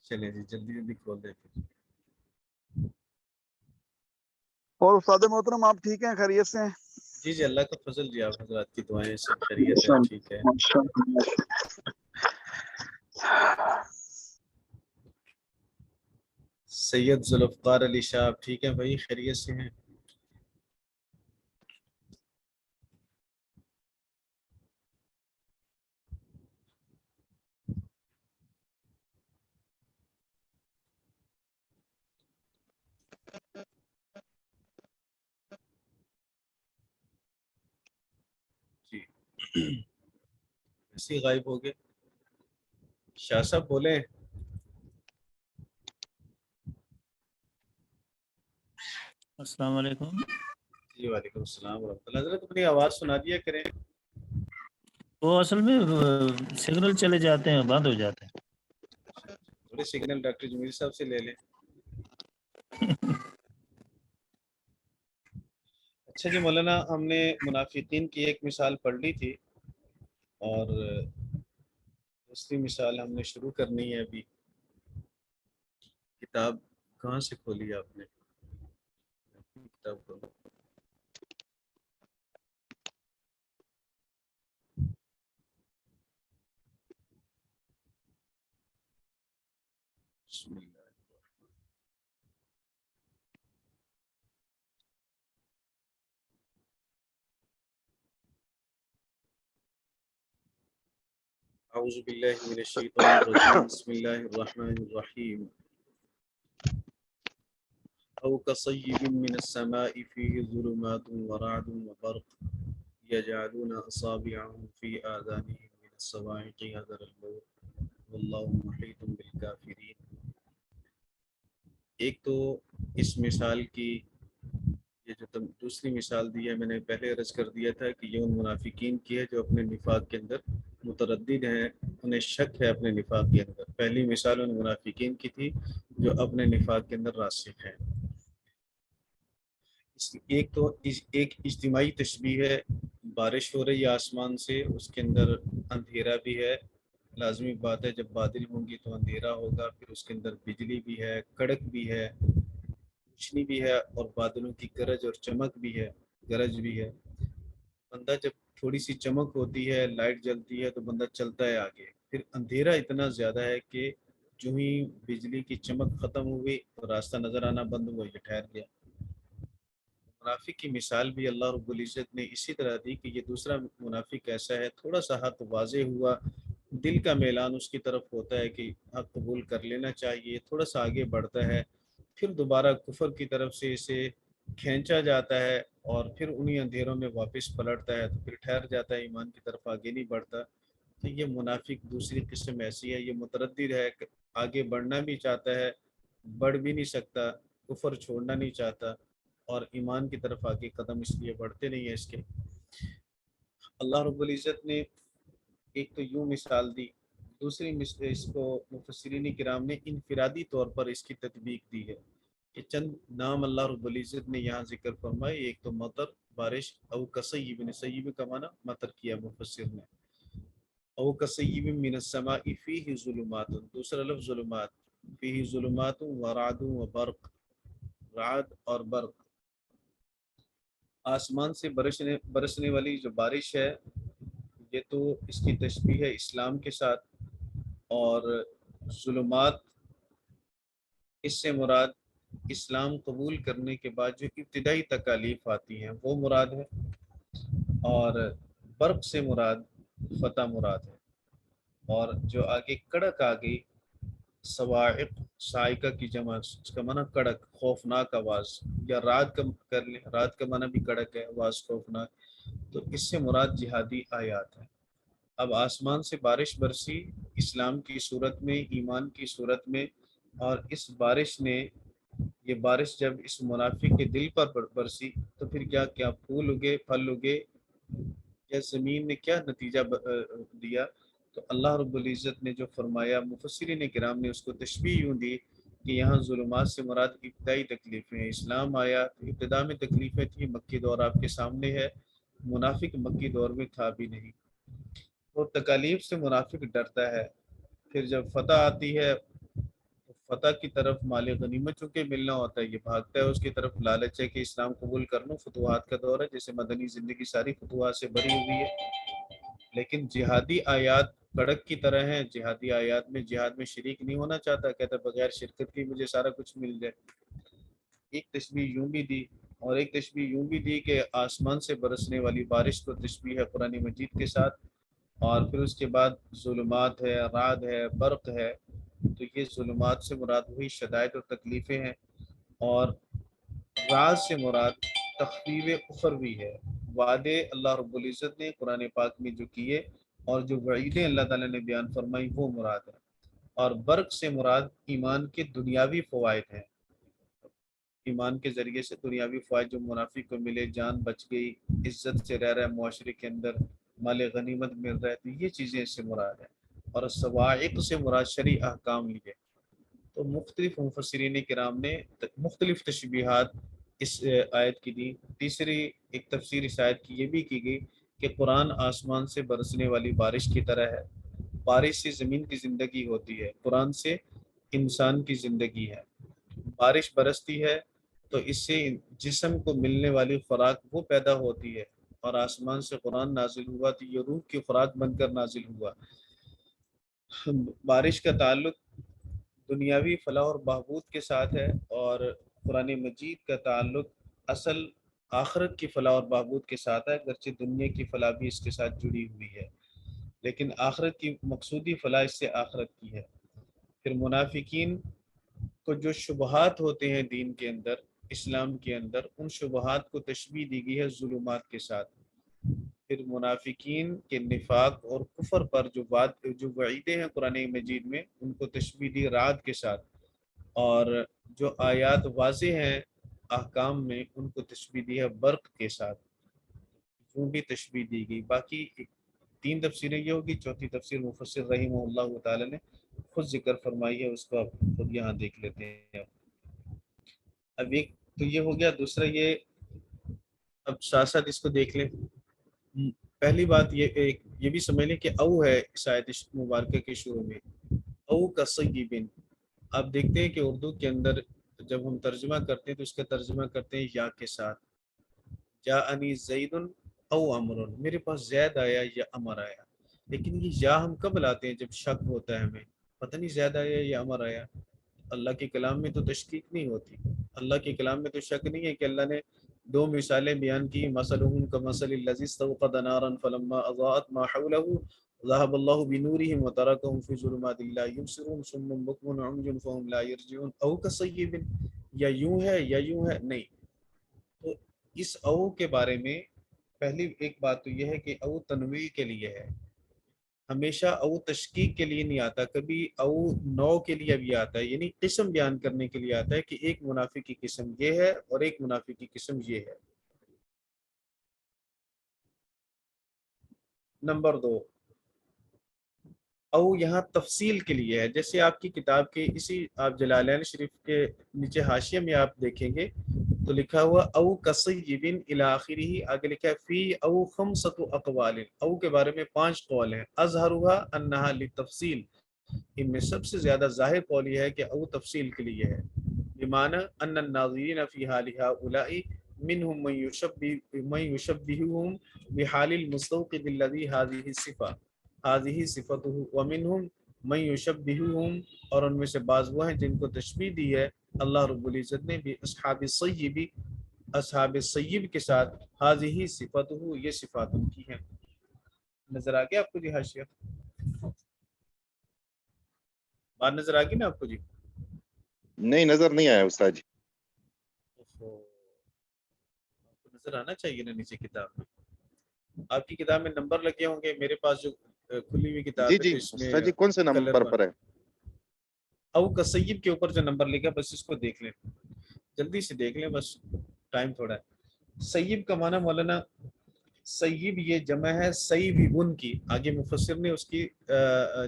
چلیں جی جلدی جلدی کھول دیں پھر. اور استاد محترم آپ ٹھیک ہیں، خیریت سے ہیں؟ جی جی اللہ کا فضل جی، آپ حضرات کی دعائیں سب خیریت ہے، ٹھیک ہے. سید ذوالفقار علی شاہ آپ ٹھیک ہیں بھائی، خیریت سے ہیں؟ جی ایسے ہی غائب ہو گئے. شاہ صاحب بولیں. السلام علیکم. جی وعلیکم السلام ورحمۃ اللہ. حضرت اپنی آواز سنا دیا کریں. وہ اصل میں سگنل چلے جاتے ہیں، بند ہو جاتے ہیں. تھوڑے سگنل ڈاکٹر جمیل صاحب سے لے لیں. اچھا جی مولانا، ہم نے منافقین کی ایک مثال پڑھ لی تھی اور دوسری مثال ہم نے شروع کرنی ہے ابھی. کتاب کہاں سے کھولی آپ نے؟ کتاب کھولی. بسم اللہ. اعوذ باللہ من الشیطان الرجیم. بسم اللہ الرحمن الرحیم. او کصیب من السماء فیہ ظلمات ورعد وبرق یجعلون اصابعهم فی آذانهم من الصواعق حذر الموت واللہ محیط بالکافرین. ایک تو اس مثال کی یہ جو دوسری مثال دی ہے، میں نے پہلے عرض کر دیا تھا کہ یہ ان منافقین کی ہے جو اپنے نفاق کے اندر متردد ہیں، انہیں شک ہے اپنے نفاق کے اندر. پہلی مثال ان منافقین کی تھی جو اپنے نفاق کے اندر راسخ ہیں. ایک تو ایک اجتماعی تشبیہ ہے. بارش ہو رہی ہے آسمان سے، اس کے اندر اندھیرا بھی ہے. لازمی بات ہے جب بادل ہوں گی تو اندھیرا ہوگا، پھر اس کے اندر بجلی بھی ہے، کڑک بھی ہے، روشنی بھی ہے، اور بادلوں کی گرج اور چمک بھی ہے، گرج بھی ہے. بندہ جب تھوڑی سی چمک ہوتی ہے، لائٹ جلتی ہے تو بندہ چلتا ہے آگے. پھر اندھیرا اتنا زیادہ ہے کہ جو ہی بجلی کی چمک ختم ہوئی تو راستہ نظر آنا بند ہوا، یہ ٹھہر گیا. منافق کی مثال بھی اللہ رب العزت نے اسی طرح دی کہ یہ دوسرا منافق ایسا ہے، تھوڑا سا حق واضح ہوا، دل کا میلان اس کی طرف ہوتا ہے کہ حق قبول کر لینا چاہیے، تھوڑا سا آگے بڑھتا ہے، پھر دوبارہ کفر کی طرف سے اسے کھینچا جاتا ہے اور پھر انہی اندھیروں میں واپس پلٹتا ہے تو پھر ٹھہر جاتا ہے، ایمان کی طرف آگے نہیں بڑھتا. تو یہ منافق دوسری قسم ایسی ہے، یہ متردد ہے، آگے بڑھنا بھی چاہتا ہے، بڑھ بھی نہیں سکتا، کفر چھوڑنا نہیں چاہتا، اور ایمان کی طرف آگے قدم اس لیے بڑھتے نہیں ہیں اس کے. اللہ رب العزت نے ایک تو یوں مثال دی، دوسری مثال اس کو مفسرین کرام نے انفرادی طور پر اس کی تطبیق دی ہے. کہ چند نام اللہ رب العزت نے یہاں ذکر فرمائے. ایک تو مطر، بارش. او کصیب، سیب کا معنی مطر کیا مفسر نے. او کصیب من السماء فیہ ظلمات، دوسرا لفظ ظلمات، فیہ ظلمات ورعد وبرق، رعد اور برق. آسمان سے برسنے والی جو بارش ہے یہ تو اس کی تشبیہ ہے اسلام کے ساتھ، اور ظلمات اس سے مراد اسلام قبول کرنے کے بعد جو ابتدائی تکالیف آتی ہیں وہ مراد ہے، اور برق سے مراد فتح مراد ہے. اور جو آگے کڑک آ گئی، صواعق، صاعقہ کی جمع، اس کا معنی کڑک، خوفناک آواز، یا رات کا کر لیں، رات کا معنی بھی کڑک ہے، آواز خوفناک. تو اس سے مراد جہادی آیات ہے۔ اب آسمان سے بارش برسی اسلام کی صورت میں، ایمان کی صورت میں، اور اس بارش نے، یہ بارش جب اس منافق کے دل پر برسی تو پھر کیا کیا پھول اگے، پھل اگے، یا زمین نے کیا نتیجہ دیا؟ تو اللہ رب العزت نے جو فرمایا، مفسرین کرام نے اس کو تشبیہ یوں دی کہ یہاں ظلمات سے مراد ابتدائی تکلیفیں ہیں۔ اسلام آیا تو ابتدا میں تکلیفیں تھیں، مکی دور آپ کے سامنے ہے، منافق مکی دور میں تھا بھی نہیں، اور تکالیف سے منافق ڈرتا ہے۔ پھر جب فتح آتی ہے تو فتح کی طرف مال غنیمت چونکہ ملنا ہوتا ہے، یہ بھاگتا ہے اس کی طرف، لالچ ہے کہ اسلام قبول کر لوں، فتوحات کا دور ہے، جیسے مدنی زندگی ساری فتوحات سے بری ہوئی ہے۔ لیکن جہادی آیات کڑک کی طرح ہیں، جہادی آیات میں جہاد میں شریک نہیں ہونا چاہتا، کہتا بغیر شرکت کی مجھے سارا کچھ مل جائے۔ ایک تشبیہ یوں بھی دی، اور ایک تشبیہ یوں بھی دی کہ آسمان سے برسنے والی بارش کو تشبیہ ہے قرآن مجید کے ساتھ، اور پھر اس کے بعد ظلمات ہے، رعد ہے، برق ہے، تو یہ ظلمات سے مراد وہی شدائد اور تکلیفیں ہیں، اور رعد سے مراد تخفیف اخروی ہے، وعدے اللہ رب العزت نے قرآن پاک میں جو کیے اور جو وعیدیں اللہ تعالیٰ نے بیان فرمائی وہ مراد ہے، اور برق سے مراد ایمان کے دنیاوی فوائد ہیں، ایمان کے ذریعے سے دنیاوی فوائد جو منافق کو ملے، جان بچ گئی، عزت سے رہ رہا ہے معاشرے کے اندر، مال غنیمت مل رہا ہے، تو یہ چیزیں اس سے مراد ہیں، اور صواعق سے مراد شرعی احکام لیے۔ تو مختلف مفسرین کرام نے مختلف تشبیہات اس آیت کی دی۔ تیسری ایک تفسیر اس آیت کی یہ بھی کی گئی کہ قرآن آسمان سے برسنے والی بارش کی طرح ہے، بارش سے زمین کی زندگی ہوتی ہے، قرآن سے انسان کی زندگی ہے، بارش برستی ہے تو اس سے جسم کو ملنے والی خوراک وہ پیدا ہوتی ہے، اور آسمان سے قرآن نازل ہوا تو یہ روح کی خوراک بن کر نازل ہوا۔ بارش کا تعلق دنیاوی فلاح اور بہبود کے ساتھ ہے، اور قرآن مجید کا تعلق اصل آخرت کی فلاح اور بہبود کے ساتھ ہے، اگرچہ دنیا کی فلاح بھی اس کے ساتھ جڑی ہوئی ہے، لیکن آخرت کی مقصودی فلاح اس سے آخرت کی ہے۔ پھر منافقین کو جو شبہات ہوتے ہیں دین کے اندر، اسلام کے اندر، ان شبہات کو تشبیہ دی گئی ہے ظلمات کے ساتھ۔ پھر منافقین کے نفاق اور کفر پر جو وعیدیں ہیں قرآن مجید میں، ان کو تشبیہ دی رعد کے ساتھ، اور جو آیات واضح ہیں احکام میں، ان کو تشبیہ دی ہے برق کے ساتھ، وہ بھی تشبیہ دی گئی۔ باقی 3 تفسیریں یہ ہوگی، چوتھی تفسیر مفسر رحمہ اللہ تعالی نے خود ذکر فرمائی ہے، اس کو آپ خود یہاں دیکھ لیتے ہیں۔ اب ایک تو یہ ہو گیا، دوسرا یہ، اب ساتھ ساتھ اس کو دیکھ لیں۔ پہلی بات یہ بھی سمجھ لیں کہ او ہے اس آیت مبارکہ کے شروع میں، او کا صیبن۔ آپ دیکھتے ہیں کہ اردو کے اندر جب ہم ترجمہ کرتے ہیں تو اس کا ترجمہ کرتے ہیں یا کے ساتھ، جاءنی زید او امر، میرے پاس زید آیا یا امر آیا، لیکن یہ یا ہم کب لاتے ہیں؟ جب شک ہوتا ہے، ہمیں پتہ نہیں زید آیا یا امر آیا۔ اللہ کے کلام میں تو تشکیک نہیں ہوتی، اللہ کے کلام میں تو شک نہیں ہے کہ اللہ نے 2 مثالیں بیان کی، مثلهم کمثل الذی استوقد نارا فلما اضاءت ما حوله ذهب الله بنورهم وتركهم في ظلمات لا يبصرون صم بكم عمي فهم لا يرجعون، او كصيب، یا یوں ہے یا یوں ہے، نہیں۔ تو اس او کے بارے میں پہلی ایک بات تو یہ ہے کہ او تنویع کے لیے ہے، ہمیشہ او تشکیک کے لیے نہیں آتا، کبھی او نو کے لیے بھی آتا ہے، یعنی قسم بیان کرنے کے لیے آتا ہے کہ ایک منافق کی قسم یہ ہے اور ایک منافق کی قسم یہ ہے۔ نمبر 2، او یہاں تفصیل کے لیے ہے، جیسے آپ کی کتاب کے اسی آپ جلالین شریف کے نیچے حاشیے میں آپ دیکھیں گے تو لکھا ہوا او کصیب الی آخرہ، آگے لکھا ہے فی او خمسۃ اقوال، او کے بارے میں 5 قول ہیں، اظہرها انہا للتفصیل، ان میں سب سے زیادہ ظاہر قول یہ ہے کہ او تفصیل کے لیے ہے، بمعنی ان الناظرین فی حال ہؤلاء منهم من یشبہهم بحال المستوقد الذی هذه الصفہ هذه صفته ومنهم من یشبہهم، اور ان میں سے بعض وہ ہیں جن کو تشبیہ دی ہے اللہ رب العزت نے بھی اصحاب الصیب، اصحاب الصیب کے ساتھ، هذه صفته، یہ صفات ان کی ہیں۔ نظر آ گیا آپ کو جی حاشیہ؟ بات نظر آ گئی نا آپ کو جی؟ نہیں نظر نہیں آیا استاد جی۔ آپ کو نظر آنا چاہیے نا نیچے کتاب میں۔ آپ کی کتاب میں نمبر لگے ہوں گے، میرے پاس جو کھلی ہوئی کتاب جی ہے جی تو اس میں استاد جی کون سے کلر نمبر پر ہے؟ او کسیب کے اوپر جو نمبر لکھا بس اس کو دیکھ لیں، جلدی سے دیکھ لیں، بس ٹائم تھوڑا ہے۔ سیب کا معنی مولانا، سیب یہ جمع ہے سیبن کی، آگے مفسر نے اس کی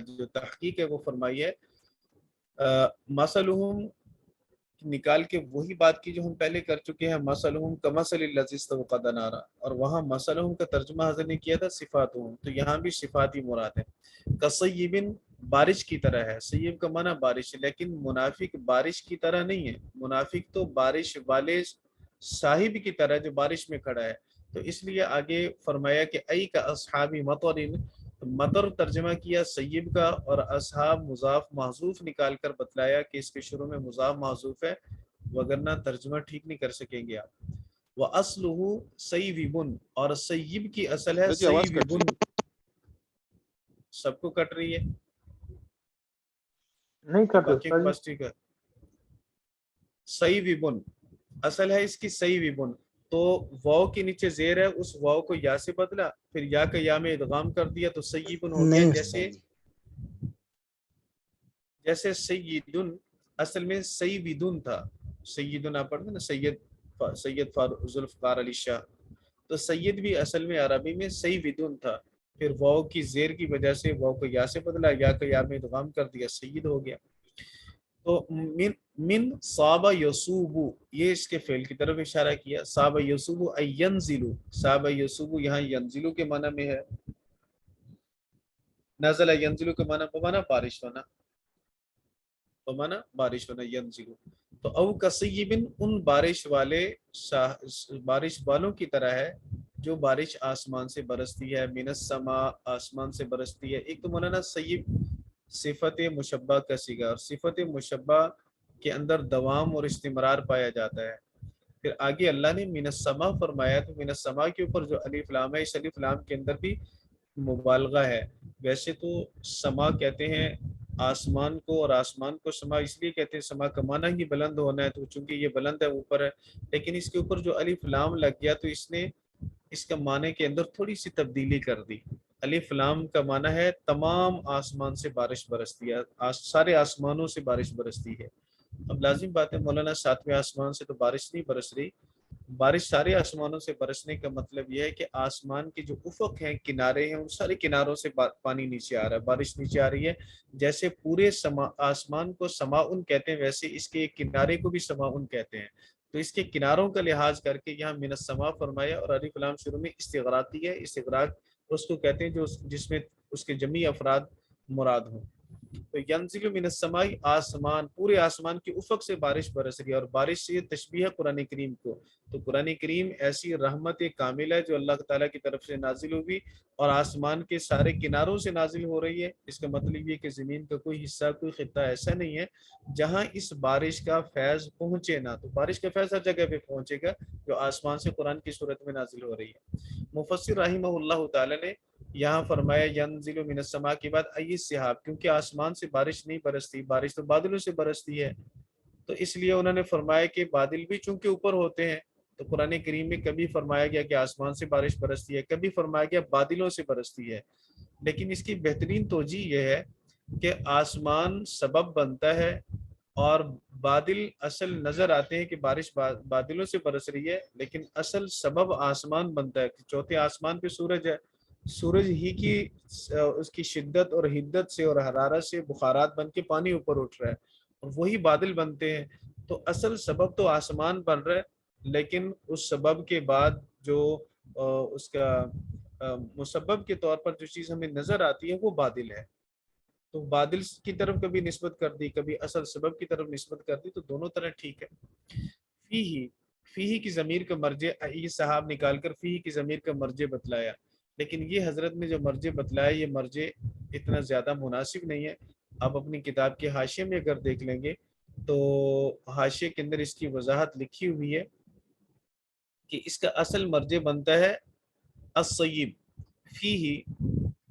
جو تحقیق ہے وہ فرمائی ہے، مثلہم نکال کے وہی بات کی جو ہم پہلے کر چکے ہیں، مثلہم کمثل الذی استوقد نارا، اور وہاں مثلہم کا ترجمہ حضرت نے کیا تھا صفاتہم، تو یہاں بھی صفاتی مراد ہے۔ کسیبن بارش کی طرح ہے، سیب کا معنی بارش ہے، لیکن منافق بارش کی طرح نہیں ہے، منافق تو بارش والے صاحب کی طرح جو بارش میں کھڑا ہے، تو اس لیے آگے فرمایا کہ ای کا اصحابی مطر، مطر ترجمہ کیا سیب کا، اور اصحاب مضاف محذوف نکال کر بتلایا کہ اس کے شروع میں مضاف محذوف ہے، وگرنہ ترجمہ ٹھیک نہیں کر سکیں گے آپ۔ وَأَصْلُهُ سَيْوِبٌ، اور سیب کی اصل ہے جی آواز کٹ سیوبن، سب کو کٹ رہی ہے نہیں کہ کر باقی کے سکتا جی. پاس ٹھیک ہے۔ سیوبن اصل ہے اس کی سیوبن، تو واو کے نیچے زیر ہے، اس واو کو یا سے بدلا، پھر یا کا یا میں ادغام کر دیا تو سیبن ہو گیا، نہیں جیسے سیدن اصل میں سیدن تھا، سیدن آپ پڑھتے نا، سید ذوالفقار علی شاہ، تو سید بھی اصل میں عربی میں سیدن تھا، پھر واو کی زیر کی وجہ سے واو کو یا سے بدلا، یا کا یا میں ادغام کر دیا، سید ہو گیا۔ تو من صاب یصوب، یہ اس کے فعل کی طرف اشارہ کیا، صاب یصوب ای ینزل، صاب یصوب یہاں ینزلو کے معنی میں ہے، نزل ینزلو کے معنی بارش ہونا، بارش ہونا ینزلو، تو او کسیبن ان بارش والوں کی طرح ہے جو بارش آسمان سے برستی ہے، من السماء آسمان سے برستی ہے۔ ایک تو مولانا سیب صفت مشبہ کا صیغہ، اور صفت مشبہ کے اندر دوام اور استمرار پایا جاتا ہے، پھر آگے اللہ نے من السماء فرمایا، تو من السماء کے اوپر جو الف لام ہے، اس الف لام کے اندر بھی مبالغہ ہے، ویسے تو سما کہتے ہیں آسمان کو، اور آسمان کو سما اس لیے کہتے ہیں، سما کا معنی ہی بلند ہونا ہے، تو چونکہ یہ بلند ہے اوپر ہے، لیکن اس کے اوپر جو الف لام لگ گیا تو اس نے اس کا معنی کے اندر تھوڑی سی تبدیلی کر دی۔ الف لام کا معنی ہے تمام آسمان سے بارش برستی ہے، سارے آسمانوں سے بارش برستی ہے۔ اب لازم بات ہے مولانا ساتویں آسمان سے تو بارش نہیں برس رہی، بارش سارے آسمانوں سے برسنے کا مطلب یہ ہے کہ آسمان کے جو افق ہیں، کنارے ہیں، ان سارے کناروں سے پانی نیچے آ رہا ہے، بارش نیچے آ رہی ہے، جیسے پورے آسمان کو سماعن کہتے ہیں، ویسے اس کے ایک کنارے کو بھی سماعن کہتے ہیں، تو اس کے کناروں کا لحاظ کر کے یہاں من السماء فرمایا، اور الف لام شروع میں استغراقی ہے، استغراق اس کو کہتے ہیں جو جس میں اس کے جمعی افراد مراد ہوں۔ تو ینزل من السماء آسمان، پورے آسمان کی افق سے بارش برس رہی ہے، اور بارش سے تشبیہ ہے قرآن کریم کو، تو قرآن کریم ایسی رحمت کامل ہے جو اللہ تعالیٰ کی طرف سے نازل ہوئی اور آسمان کے سارے کناروں سے نازل ہو رہی ہے۔ اس کا مطلب یہ کہ زمین کا کوئی حصہ، کوئی خطہ ایسا نہیں ہے جہاں اس بارش کا فیض پہنچے نہ، تو بارش کا فیض ہر جگہ پہ پہنچے گا جو آسمان سے قرآن کی صورت میں نازل ہو رہی ہے۔ مفسر رحمہ اللہ تعالیٰ نے یہاں فرمایا ینزل من السماء کے بعد ای سحاب، کیونکہ آسمان سے بارش نہیں برستی، بارش تو بادلوں سے برستی ہے، تو اس لیے انہوں نے فرمایا کہ بادل بھی چونکہ اوپر ہوتے ہیں، تو قرآن کریم میں کبھی فرمایا گیا کہ آسمان سے بارش برستی ہے، کبھی فرمایا گیا بادلوں سے برستی ہے، لیکن اس کی بہترین توجہ یہ ہے کہ آسمان سبب بنتا ہے اور بادل اصل نظر آتے ہیں کہ بارش بادلوں سے برس رہی ہے، لیکن اصل سبب آسمان بنتا ہے۔ چوتھے آسمان پہ سورج ہے، سورج ہی کی اس کی شدت اور حدت سے اور حرارت سے بخارات بن کے پانی اوپر اٹھ رہا ہے اور وہی بادل بنتے ہیں، تو اصل سبب تو آسمان بن رہا ہے، لیکن اس سبب کے بعد جو اس کا مسبب کے طور پر جو چیز ہمیں نظر آتی ہے وہ بادل ہے، تو بادل کی طرف کبھی نسبت کر دی، کبھی اصل سبب کی طرف نسبت کر دی، تو دونوں طرح ٹھیک ہے۔ فیہی کی ضمیر کا مرجع یہ صحاب نکال کر فیہی کی ضمیر کا مرجع بتلایا، لیکن یہ حضرت نے جو مرجع بتلایا یہ مرجع اتنا زیادہ مناسب نہیں ہے۔ آپ اپنی کتاب کے حاشیے میں اگر دیکھ لیں گے تو حاشیے کے اندر اس کی وضاحت لکھی ہوئی ہے کہ اس کا اصل مرجع بنتا ہے الصیب فیہی،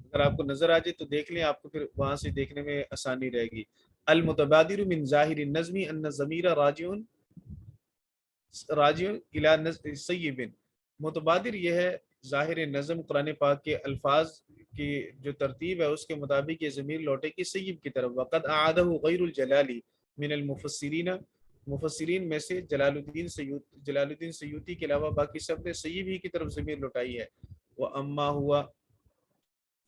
اگر آپ کو نظر آ جائے تو دیکھ لیں، آپ کو پھر وہاں سے دیکھنے میں آسانی رہے گی۔ المتبادر من ظاہر النظم ان الضمیر راجع الی صیب، متبادر یہ ہے ظاہر نظم قرآن پاک کے الفاظ کی جو ترتیب ہے اس کے مطابق یہ ضمیر لوٹے گی سیب کی طرف. وقد اعادہ غیر الجلالی من المفسرین، مفسرین میں سے جلال الدین سیوطی کے علاوہ باقی سب نے سیب ہی کی طرف ضمیر لوٹائی ہے. واما ہوا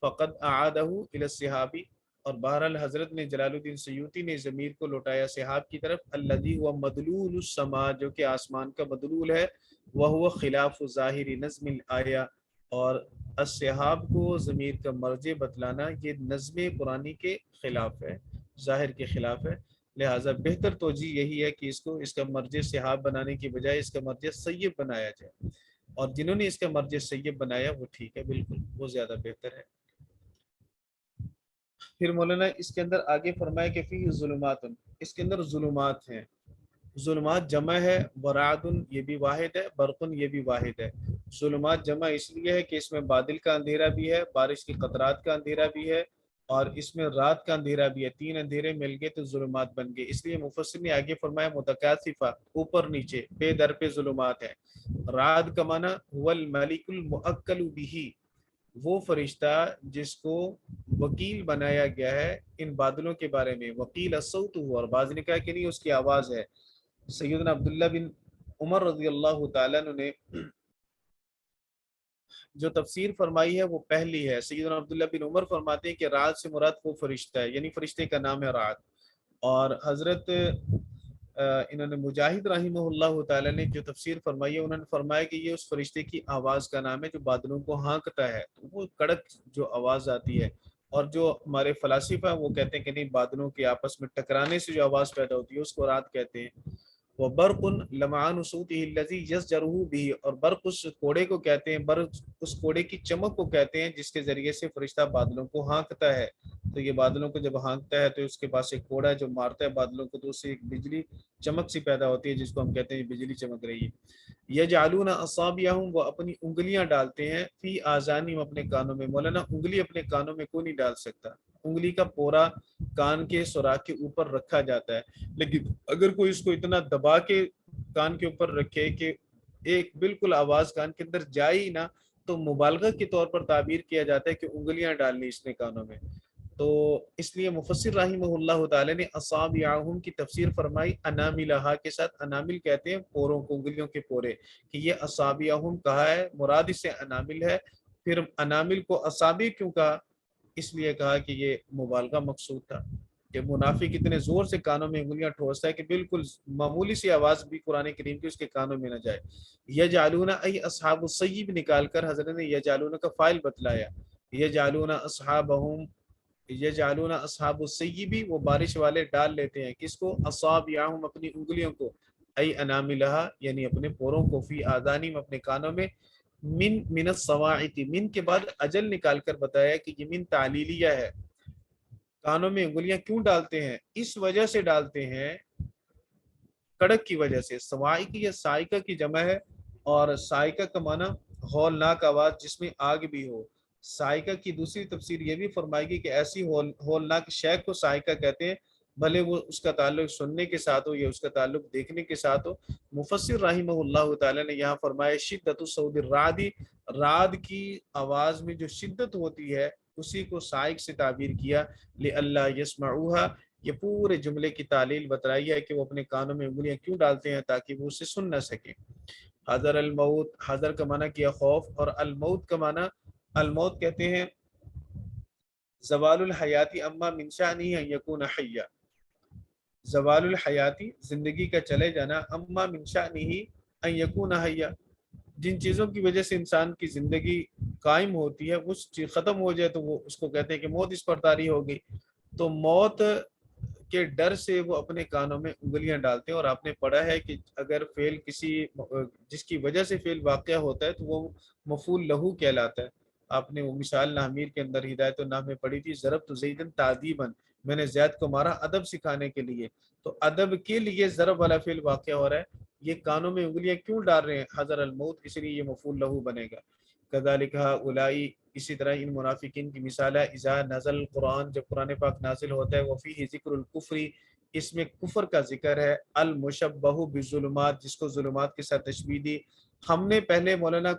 فقد اعادہ الی الصحابی، اور بہرحال حضرت نے جلال الدین سیوطی نے ضمیر کو لوٹایا صحاب کی طرف. الذی ہوا مدلول السما، جو کہ آسمان کا مدلول ہے. وہو خلاف ظاہر نظم الآیہ، اور الصحاب کو ضمیر کا مرجع بتلانا یہ نظم قرآنی کے خلاف ہے، ظاہر کے خلاف ہے. لہٰذا بہتر توجیہ یہی ہے کہ اس کا مرجع صحاب بنانے کی بجائے اس کا مرجع سیب بنایا جائے، اور جنہوں نے اس کا مرجع سیب بنایا وہ ٹھیک ہے، بالکل وہ زیادہ بہتر ہے. پھر مولانا اس کے اندر آگے فرمایا کہ فی ظلمات، اس کے اندر ظلمات ہیں. ظلمات جمع ہے، برعد یہ بھی واحد ہے، برقن یہ بھی واحد ہے. ظلمات جمع اس لیے ہے کہ اس میں بادل کا اندھیرا بھی ہے، بارش کی قطرات کا اندھیرا بھی ہے، اور اس میں رات کا اندھیرا بھی ہے. تین اندھیرے مل گئے تو ظلمات بن گئے. اس لیے مفسر نے آگے فرمایا متکاثفہ، اوپر نیچے، پہ در پہ ظلمات ہے. رات کا معنی هو الملک المؤکل به، وہ فرشتہ جس کو وکیل بنایا گیا ہے ان بادلوں کے بارے میں. وکیل الصوت ہوا، اور بعض نے کہا کہ نہیں اس کی آواز ہے. سیدنا عبداللہ بن عمر رضی اللہ تعالیٰ نے جو تفسیر فرمائی ہے وہ پہلی ہے. سیدنا عبداللہ بن عمر فرماتے ہیں کہ رات سے مراد وہ فرشتہ ہے، یعنی فرشتے کا نام ہے رات. اور حضرت انہوں نے مجاہد رحمہ اللہ تعالیٰ نے جو تفسیر فرمائی ہے انہوں نے فرمایا کہ یہ اس فرشتے کی آواز کا نام ہے جو بادلوں کو ہانکتا ہے. تو وہ کڑک جو آواز آتی ہے، اور جو ہمارے فلاسفہ وہ کہتے ہیں کہ نہیں، بادلوں کے آپس میں ٹکرانے سے جو آواز پیدا ہوتی ہے اس کو رات کہتے ہیں. وہ برق لمعان صوته الذی یسجرہ بھی، اور برق اس کوڑے کو کہتے ہیں، برق اس کوڑے کی چمک کو کہتے ہیں جس کے ذریعے سے فرشتہ بادلوں کو ہانکتا ہے. تو یہ بادلوں کو جب ہانکتا ہے تو اس کے پاس ایک کوڑا ہے جو مارتا ہے بادلوں کو، تو اس سے ایک بجلی چمک سی پیدا ہوتی ہے جس کو ہم کہتے ہیں بجلی چمک رہی ہے. یجعلون اصابعہم، وہ اپنی انگلیاں ڈالتے ہیں، فی آذانہم اپنے کانوں میں. مولانا انگلی اپنے کانوں میں کوئی نہیں ڈال سکتا، انگلی کا پورا کان کے سوراخ کے اوپر رکھا جاتا ہے. لیکن اگر کوئی اس کو اتنا دبا کے کان کے اوپر رکھے کہ ایک بالکل آواز کان کے اندر جائے ہی نہ، تو مبالغہ کے طور پر تعبیر کیا جاتا ہے کہ انگلیاں ڈالنی اس نے کانوں میں. تو اس لیے مفسر رحمہ اللہ تعالی نے اصابعہم کی تفسیر فرمائی اناملہا کے ساتھ. انامل کہتے ہیں پوروں کو، انگلیوں کے پورے، کہ یہ اصابعہم کہا ہے، مراد اس سے انامل ہے. پھر انامل کو اصابع کیوں کہا؟ اس لیے کہا کہ یہ مبالغہ مقصود تھا کہ منافق اتنے زور سے کانوں میں انگلیاں ٹھوستا ہے کہ بالکل معمولی سی آواز بھی قرآن کریم کی اس کے کانوں میں نہ جائے. یجعلون ای اصحاب الصیب نکال کر حضرت نے یجعلون کا فاعل بتلایا. یجعلون اصحابہم، یجعلون اصحاب الصیب، وہ بارش والے ڈال لیتے ہیں کس کو؟ اصابعہم اپنی انگلیوں کو، ای اناملہا یعنی اپنے پوروں کو، فی آذانہم اپنے کانوں میں. من الصواعق، من کے بعد اجل نکال کر بتایا کہ یہ من تعلیلیہ ہے. کانوں میں انگلیاں کیوں ڈالتے ہیں؟ اس وجہ سے ڈالتے ہیں، کڑک کی وجہ سے. صواعق یہ سائقہ کی جمع ہے، اور سائقہ کا معنی ہولناک آواز جس میں آگ بھی ہو. سائقہ کی دوسری تفسیر یہ بھی فرمائے گی کہ ایسی ہولناک شے کو سائقہ کہتے ہیں، بھلے وہ اس کا تعلق سننے کے ساتھ ہو یا اس کا تعلق دیکھنے کے ساتھ ہو. مفسر رحمہ اللہ تعالی نے یہاں فرمایا شدت الصوت الرعد، رعد کی آواز میں جو شدت ہوتی ہے اسی کو سائق سے تعبیر کیا. لئلا یسمعوها، یہ پورے جملے کی تعلیل بتائی ہے کہ وہ اپنے کانوں میں انگلیاں کیوں ڈالتے ہیں تاکہ وہ اسے سن نہ سکیں. حذر الموت، حذر کا معنی کیا خوف، اور الموت کا معنی، الموت کہتے ہیں زوال الحیاتی اما من شأنہ ان یکون حیا. زوال الحیاتی زندگی کا چلے جانا، اما من شأنہ ان یکون حیا، جن چیزوں کی وجہ سے انسان کی زندگی قائم ہوتی ہے وہ چیز ختم ہو جائے تو وہ اس کو کہتے ہیں کہ موت اس پر طاری ہو گئی. تو موت کے ڈر سے وہ اپنے کانوں میں انگلیاں ڈالتے ہیں. اور آپ نے پڑھا ہے کہ اگر فعل کسی جس کی وجہ سے فعل واقع ہوتا ہے تو وہ مفعول لہو کہلاتا ہے. آپ نے وہ مثال نامیر کے اندر ہدایت النام میں پڑھی تھی، ضربت زیدن تعدیباً، میں نے زید کو مارا ادب سکھانے کے لیے. تو ادب کے لیے ضرب والا فعل واقع ہو رہا ہے. یہ کانوں میں انگلیاں کیوں ڈال رہے ہیں؟ حذر الموت، اس لیے یہ مفعول لہو بنے گا. کذالک اولائی، اسی طرح ان منافقین کی مثال ہے اذا نزل قرآن، جب قرآن پاک نازل ہوتا ہے، وفیہ ذکر الکفری، اس میں کفر کا ذکر ہے، المشبہ بالظلمات، جس کو ظلمات کے ساتھ تشبیہ دی، ہم نے پہلے مولانا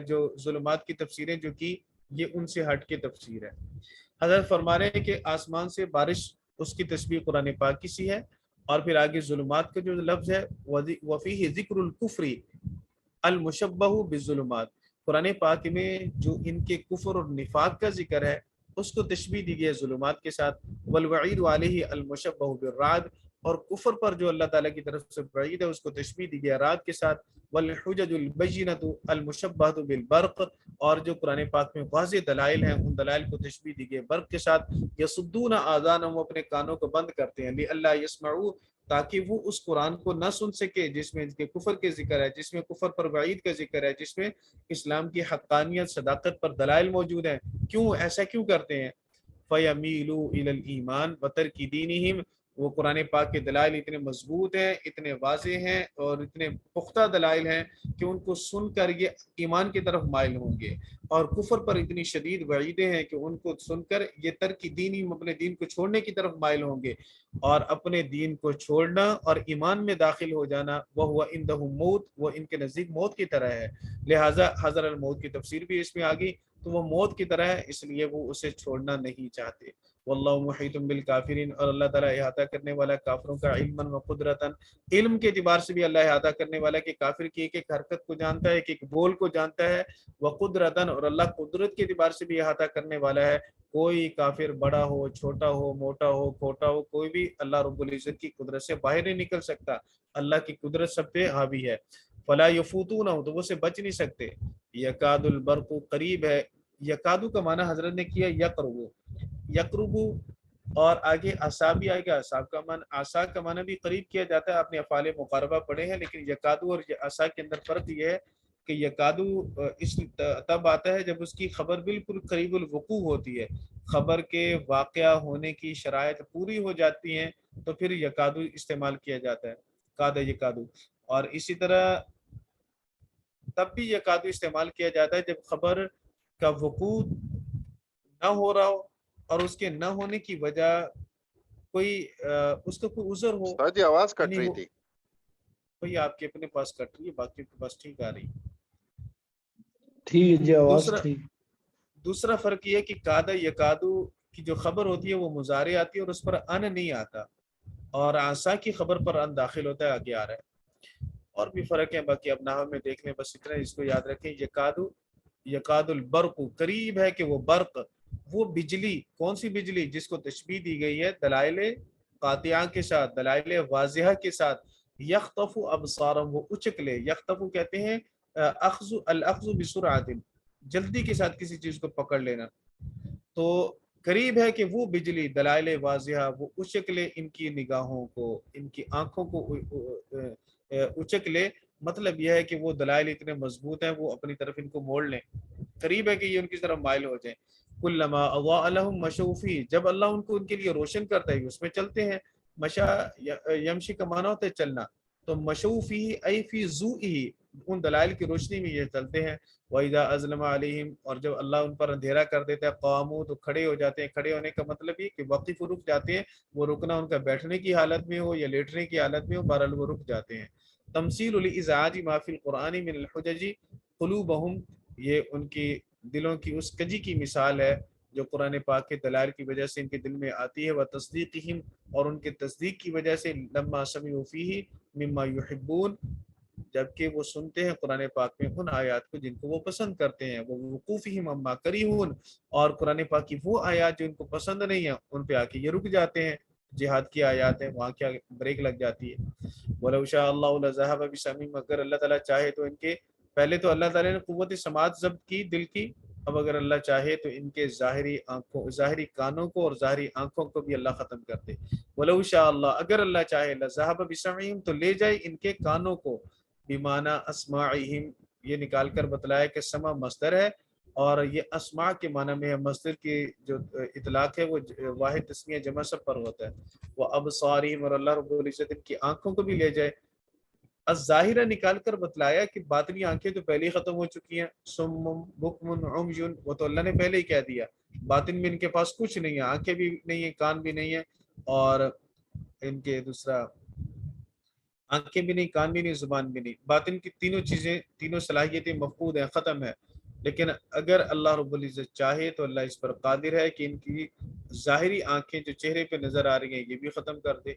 جو ظلمات کی تفسیریں جو کی یہ ان سے ہٹ کے تفسیر ہے. حضرت فرما رہے ہیں کہ آسمان سے بارش اس کی تشبیہ قرآن پاک کی سی ہے. اور پھر آگے ظلمات کا جو لفظ ہے وفیہ ذکر الکفر المشبہ بالظلمات، قرآن پاک میں جو ان کے کفر اور نفاق کا ذکر ہے اس کو تشبیہ دی گئی ہے ظلمات کے ساتھ. والوعید علیہ المشبہ بالرعد، اور کفر پر جو اللہ تعالیٰ کی طرف سے وعید ہے اس کو تشبیہ دی گئی ہے رات کے ساتھ. والحجج البینۃ المشبہ بالبرق، اور جو قرآن پاک میں واضح دلائل ہیں ان دلائل کو تشبیہ دی گئی برق کے ساتھ. یصدون آذانہم، وہ اپنے کانوں کو بند کرتے ہیں لئلا یسمعوا، تاکہ وہ اس قرآن کو نہ سن سکے جس میں ان کے کفر کے ذکر ہے، جس میں کفر پر وعید کا ذکر ہے، جس میں اسلام کی حقانیت صداقت پر دلائل موجود ہیں. کیوں ایسا کیوں کرتے ہیں؟ فَيَمِيلُوا إِلَى الْإِيمَانِ وَتَرْكِ دِينِهِمْ، وہ قرآن پاک کے دلائل اتنے مضبوط ہیں، اتنے واضح ہیں اور اتنے پختہ دلائل ہیں کہ ان کو سن کر یہ ایمان کی طرف مائل ہوں گے. اور کفر پر اتنی شدید وعیدیں ہیں کہ ان کو سن کر یہ ترک دینی، اپنے دین کو چھوڑنے کی طرف مائل ہوں گے. اور اپنے دین کو چھوڑنا اور ایمان میں داخل ہو جانا وہ عندہ موت، وہ ان کے نزدیک موت کی طرح ہے. لہٰذا حضر الموت کی تفسیر بھی اس میں آ گئی، تو وہ موت کی طرح ہے، اس لیے وہ اسے چھوڑنا نہیں چاہتے. واللہ محیط بالکافرین، اور اللہ تعالیٰ احاطہ کرنے والا کافروں کا علما و قدرتاً، علم کے اعتبار سے بھی اللہ احاطہ کرنے والا کہ کافر کی ایک ایک حرکت کو جانتا ہے، ایک ایک بول کو جانتا ہے. وقدرتاً، اور اللہ قدرت کے اعتبار سے بھی احاطہ کرنے والا ہے. کوئی کافر بڑا ہو، چھوٹا ہو، موٹا ہو، کھوٹا ہو، کوئی بھی اللہ رب العزت کی قدرت سے باہر نہیں نکل سکتا. اللہ کی قدرت سب پہ حاوی ہے. فلا یفوتونہ، تو وہ سے بچ نہیں سکتے. یکاد البرق، قریب ہے. یکادو کا معنی حضرت نے کیا یقربو، یقربو، اور آگے عصا بھی آئے گا. عصا کا معنی بھی قریب کیا جاتا ہے، آپ نے افعال مقاربہ پڑھے ہیں، لیکن یکادو اور عصا کے اندر فرق یہ ہے کہ یکادو اس تب آتا ہے جب اس کی خبر بالکل قریب الوقوع ہوتی ہے، خبر کے واقعہ ہونے کی شرائط پوری ہو جاتی ہیں تو پھر یکادو استعمال کیا جاتا ہے، کاد یکادو. اور اسی طرح تب بھی یکادو استعمال کیا جاتا ہے جب خبر کا وقوع نہ ہو رہا ہو اور اس کے نہ ہونے کی وجہ کوئی اس کا کوئی عذر ہو. سر جی آواز کٹ رہی تھی. بھئی آپ کے اپنے پاس کٹ رہی ہے، باقی کے پاس ٹھیک آ رہی. ٹھیک جی، آواز ٹھیک. دوسرا فرق یہ ہے کہ کاد یکادو کی جو خبر ہوتی ہے وہ مضارع آتی ہے اور اس پر ان نہیں آتا، اور عصا کی خبر پر ان داخل ہوتا ہے، آگے آ رہا ہے. اور بھی فرق ہے، باقی اب نحو میں دیکھ لیں، بس اتنا اس کو یاد رکھیں. یکادو، یکاد البرق، قریب ہے کہ وہ برق، وہ بجلی، کون سی بجلی؟ جس کو تشبیہ دی گئی ہے دلائل قاطعہ کے ساتھ، دلائل واضحہ کے ساتھ. یخطف ابصارہم، وہ اچک لے. یخطف کہتے ہیں الاخذ بسرعت، جلدی کے ساتھ کسی چیز کو پکڑ لینا. تو قریب ہے کہ وہ بجلی، دلائل واضحہ، وہ اچک لے ان کی نگاہوں کو، ان کی آنکھوں کو اچک لے. مطلب یہ ہے کہ وہ دلائل اتنے مضبوط ہیں وہ اپنی طرف ان کو موڑ لیں. قریب ہے کہ یہ ان کی طرف مائل ہو جائیں. کلما اضاء لهم مشوا فيه، جب اللہ ان کو ان کے لیے روشن کرتا ہے اس میں چلتے ہیں. مشا یمشی کا معنی ہوتا ہے چلنا، تو مشوا فيه ای فی ضوئه، ان دلائل کی روشنی میں یہ چلتے ہیں. وَإِذَا أَظْلَمَ عَلَيْهِمْ، اور جب اللہ ان پر اندھیرا کر دیتا ہے، قاموا، تو کھڑے ہو جاتے ہیں. کھڑے ہونے کا مطلب یہ کہ وقف رک جاتے ہیں. وہ رکنا ان کا بیٹھنے کی حالت میں ہو یا لیٹنے کی حالت میں ہو، بہرحال وہ رک جاتے ہیں. تمثیل لإزعاج ما فی القرآن من الحجج قلوبہم، یہ ان کی دلوں کی اس کجی کی مثال ہے جو قرآن پاک کے دلائل کی وجہ سے ان کے دل میں آتی ہے. وتصدیقہم، اور ان کے تصدیق کی وجہ سے، لما سمعوا فیہ مما یحبون، جبکہ وہ سنتے ہیں قرآن پاک میں ان آیات کو جن کو وہ پسند کرتے ہیں. وہ وقوفہم عما کریہون، اور قرآن پاک کی وہ آیات جو ان کو پسند نہیں ہیں ان پہ آ کے یہ رک جاتے ہیں. جہاد کی آیات ہیں وہاں کیا بریک لگ جاتی ہے. وَلَوْ شَاءَ اللَّهُ لَذَهَبَ بِسَمْعِهِمْ، اگر اللہ تعالیٰ چاہے تو ان کے، پہلے تو اللہ تعالیٰ نے قوت سماعت ضبط کی دل کی، اب اگر اللہ چاہے تو ان کے ظاہری آنکھوں، ظاہری کانوں کو اور ظاہری آنکھوں کو بھی اللہ ختم کر دے. وَلَوْ شَاءَ اللَّهُ، اگر اللہ چاہے، لَذَهَبَ بِسَمْعِهِمْ، تو لے جائے ان کے کانوں کو، بمعنی اسماعہم، یہ نکال کر بتلایا کہ سمع مصدر ہے اور یہ اسماع کے معنی میں ہے. مصدر کی جو اطلاق ہے وہ واحد تسنیہ جمع سب پر ہوتا ہے. وہ ابصارہم، اور اللہ رب العزت ان کی آنکھوں کو بھی لے جائے. الظاہرہ نکال کر بتلایا کہ باطنی آنکھیں تو پہلے ہی ختم ہو چکی ہیں. سم بکم عمي، وہ تو اللہ نے پہلے ہی کہہ دیا. باطن میں ان کے پاس کچھ نہیں ہے، آنکھیں بھی نہیں ہیں، کان بھی نہیں ہیں، اور ان کے دوسرا آنکھیں بھی نہیں، کان بھی نہیں، زبان بھی نہیں. باطن کی تینوں چیزیں، تینوں صلاحیتیں مفقود ہیں، ختم ہے. لیکن اگر اللہ رب العزت چاہے تو اللہ اس پر قادر ہے کہ ان کی ظاہری آنکھیں جو چہرے پہ نظر آ رہی ہیں یہ بھی ختم کر دے،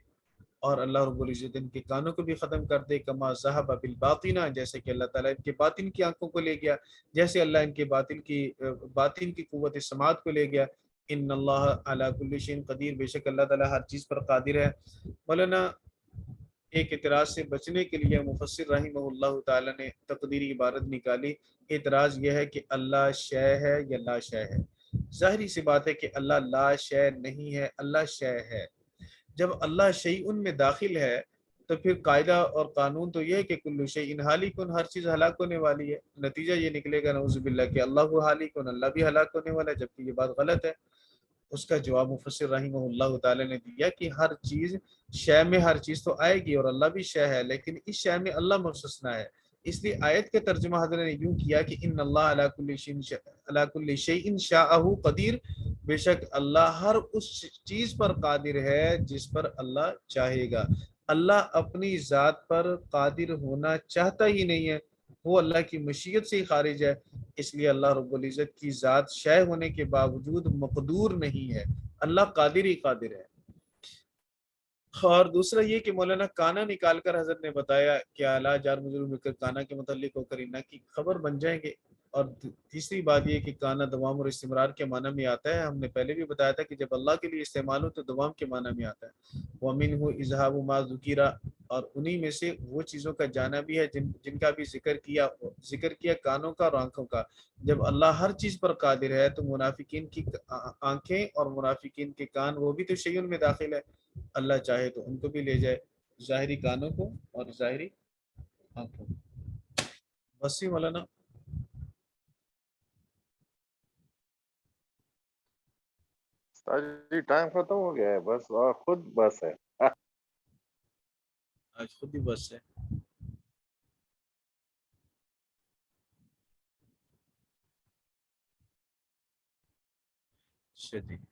اور اللہ رب العزت ان کے کانوں کو بھی ختم کر دے. کما ذہب بالباطنہ، جیسے کہ اللہ تعالیٰ ان کے باطن کی آنکھوں کو لے گیا، جیسے اللہ ان کے باطن کی قوت سماعت کو لے گیا. ان اللہ علی کل شیء قدیر، بے شک اللہ تعالیٰ ہر چیز پر قادر ہے. مولانا ایک اعتراض سے بچنے کے لیے مفسر رحمہ اللہ تعالیٰ نے تقدیری عبارت نکالی. اعتراض یہ ہے کہ اللہ شے ہے یا لا شے ہے. ظاہری سی بات ہے کہ اللہ لا شے نہیں ہے، اللہ شے ہے. جب اللہ شیء میں داخل ہے تو پھر قاعدہ اور قانون تو یہ ہے کہ کل شیء ہالک، ہر چیز ہلاک ہونے والی ہے. نتیجہ یہ نکلے گا نعوذ باللہ کہ اللہ ہالک، اللہ بھی ہلاک ہونے والا ہے، جبکہ یہ بات غلط ہے. اس کا جواب مفسر رحمہ اللہ تعالی نے دیا کہ ہر چیز شے میں ہر چیز تو آئے گی، اور اللہ بھی شے ہے، لیکن اس شے میں اللہ مستثنیٰ ہے. اس لیے آیت کے ترجمہ حضرت نے یوں کیا کہ ان اللہ علی کل شیء شاءہ قدیر، بے شک اللہ ہر اس چیز پر قادر ہے جس پر اللہ چاہے گا. اللہ اپنی ذات پر قادر ہونا چاہتا ہی نہیں ہے، وہ اللہ کی مشیت سے ہی خارج ہے. اس لیے اللہ رب العزت کی ذات شے ہونے کے باوجود مقدور نہیں ہے، اللہ قادر ہی قادر ہے. اور دوسرا یہ کہ مولانا کانا نکال کر حضرت نے بتایا کہ اعلیٰ جار مجرور مل کر کانا کے متعلق ہو کر انا کی خبر بن جائیں گے. اور تیسری بات یہ کہ کانا دوام اور استمرار کے معنی میں آتا ہے. ہم نے پہلے بھی بتایا تھا کہ جب اللہ کے لیے استعمال ہو تو دوام کے معنی میں آتا ہے. وَمِنْهُ اِذْهَابُ مَا ذُكِرَ، اور انہی میں سے وہ چیزوں کا جانا بھی ہے جن کا بھی ذکر کیا کانوں کا اور آنکھوں کا. جب اللہ ہر چیز پر قادر ہے تو منافقین کی آنکھیں اور منافقین کے کان وہ بھی تو شیئن میں داخل ہے. اللہ چاہے تو ان کو بھی لے جائے، ظاہری کانوں کو اور ظاہری آنکھوں کو. بس ہی مولانا. جی ٹائم ختم ہو گیا ہے بس، اور خود بس ہے. آج خود ہی بس ہے. شدید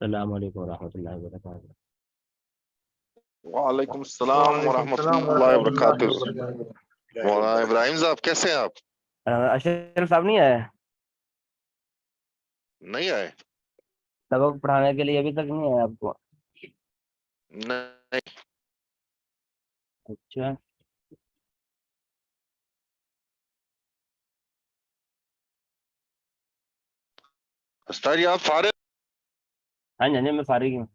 السلام علیکم ورحمۃ اللہ وبرکاتہ. وعلیکم السلام ورحمۃ اللہ وبرکاتہ. مولانا ابراہیم صاحب کیسے ہیں آپ؟ اشرف صاحب نہیں آئے نہیں آئے؟ سبق پڑھانے کے لیے ابھی تک نہیں آئے آپ کو؟ نہیں. اچھا استاد جی آپ فارغ؟ ہاں جی میں فارغ ہوں.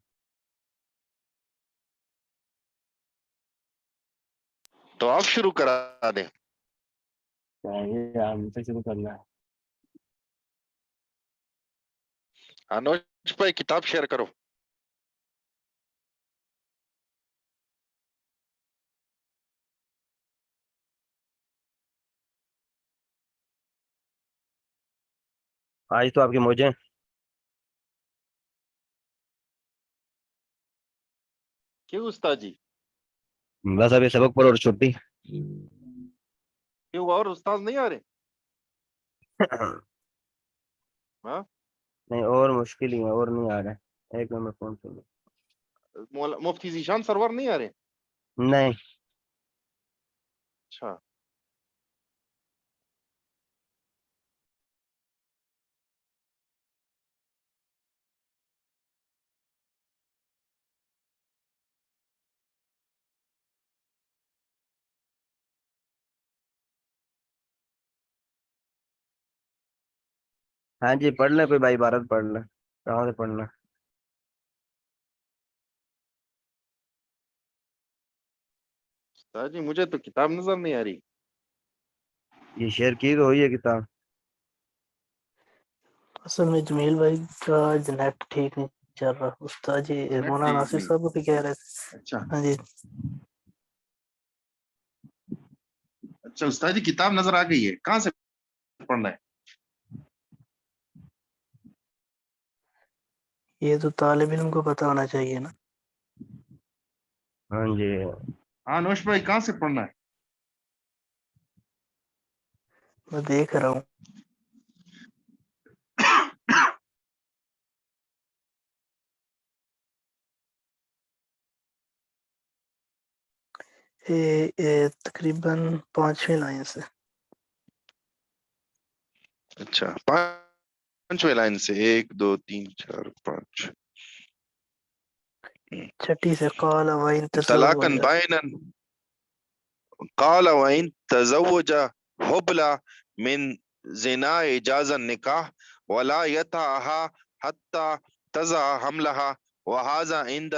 تو آپ شروع کرا دیں. ہم سے شروع کرنا ہے. انوج بھائی کتاب شیئر کرو. آج تو آپ کی موجیں. کیوں استاد جی؟ بس ابھی سبق پڑھو اور چھٹی. کیوں اور استاد نہیں آ رہے؟ ہاں نہیں اور مشکل ہی ہے اور نہیں آ رہا ہے. ایک نمبر فون کر لو. مفتی ذیشان سرور نہیں آ رہے؟ نہیں اچھا ہاں جی پڑھ لیں کوئی بھائی عبارت پڑھ لیں. کہاں سے پڑھنا؟ استاد جی مجھے تو کتاب نظر نہیں آ رہی. یہ شیئر کی تو ہوئی ہے کتاب. اصل میں جمیل بھائی کا نیٹ ٹھیک نہیں چل رہا. استاد جی نیٹ مولانا ٹھیک ناصر نہیں. صاحب بھی کہہ رہے تھے. اچھا ہاں جی اچھا استاد جی کتاب نظر آ گئی ہے. کہاں سے پڑھنا ہے؟ یہ تو طالب علم کو پتہ ہونا چاہیے نا. ہاں جی ہاں نوش بھائی کہاں سے پڑھنا ہے؟ میں دیکھ رہا ہوں. تقریباً 5ویں لائن سے. اچھا 5ویں لائن سے 1 2 3 4 5. چھٹی سے قال وَإِن طلاقاً تزوج. بائنا قال وإن تزوج حبلى من زنا جاز النكاح ولا يطأها حتى تضع حملها وهذا عند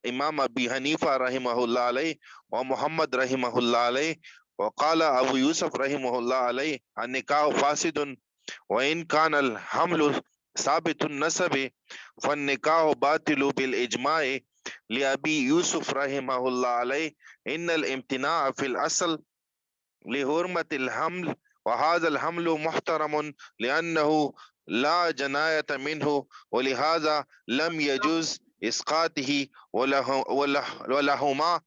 امام ابي حنيفه رحمه الله عليه ومحمد رحمه الله عليه وقال ابو يوسف رحمه الله عليه النكاح فاسد وإن كان الحمل ثابت النسب فالنكاح باطل بالإجماع لأبي يوسف رحمه الله عليه إن الامتناع في الأصل لحرمة الحمل وهذا الحمل محترم لأنه لا جناية منه ولهذا لم يجوز إسقاطه ولهما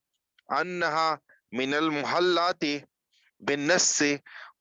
أنها من المحلات بالنص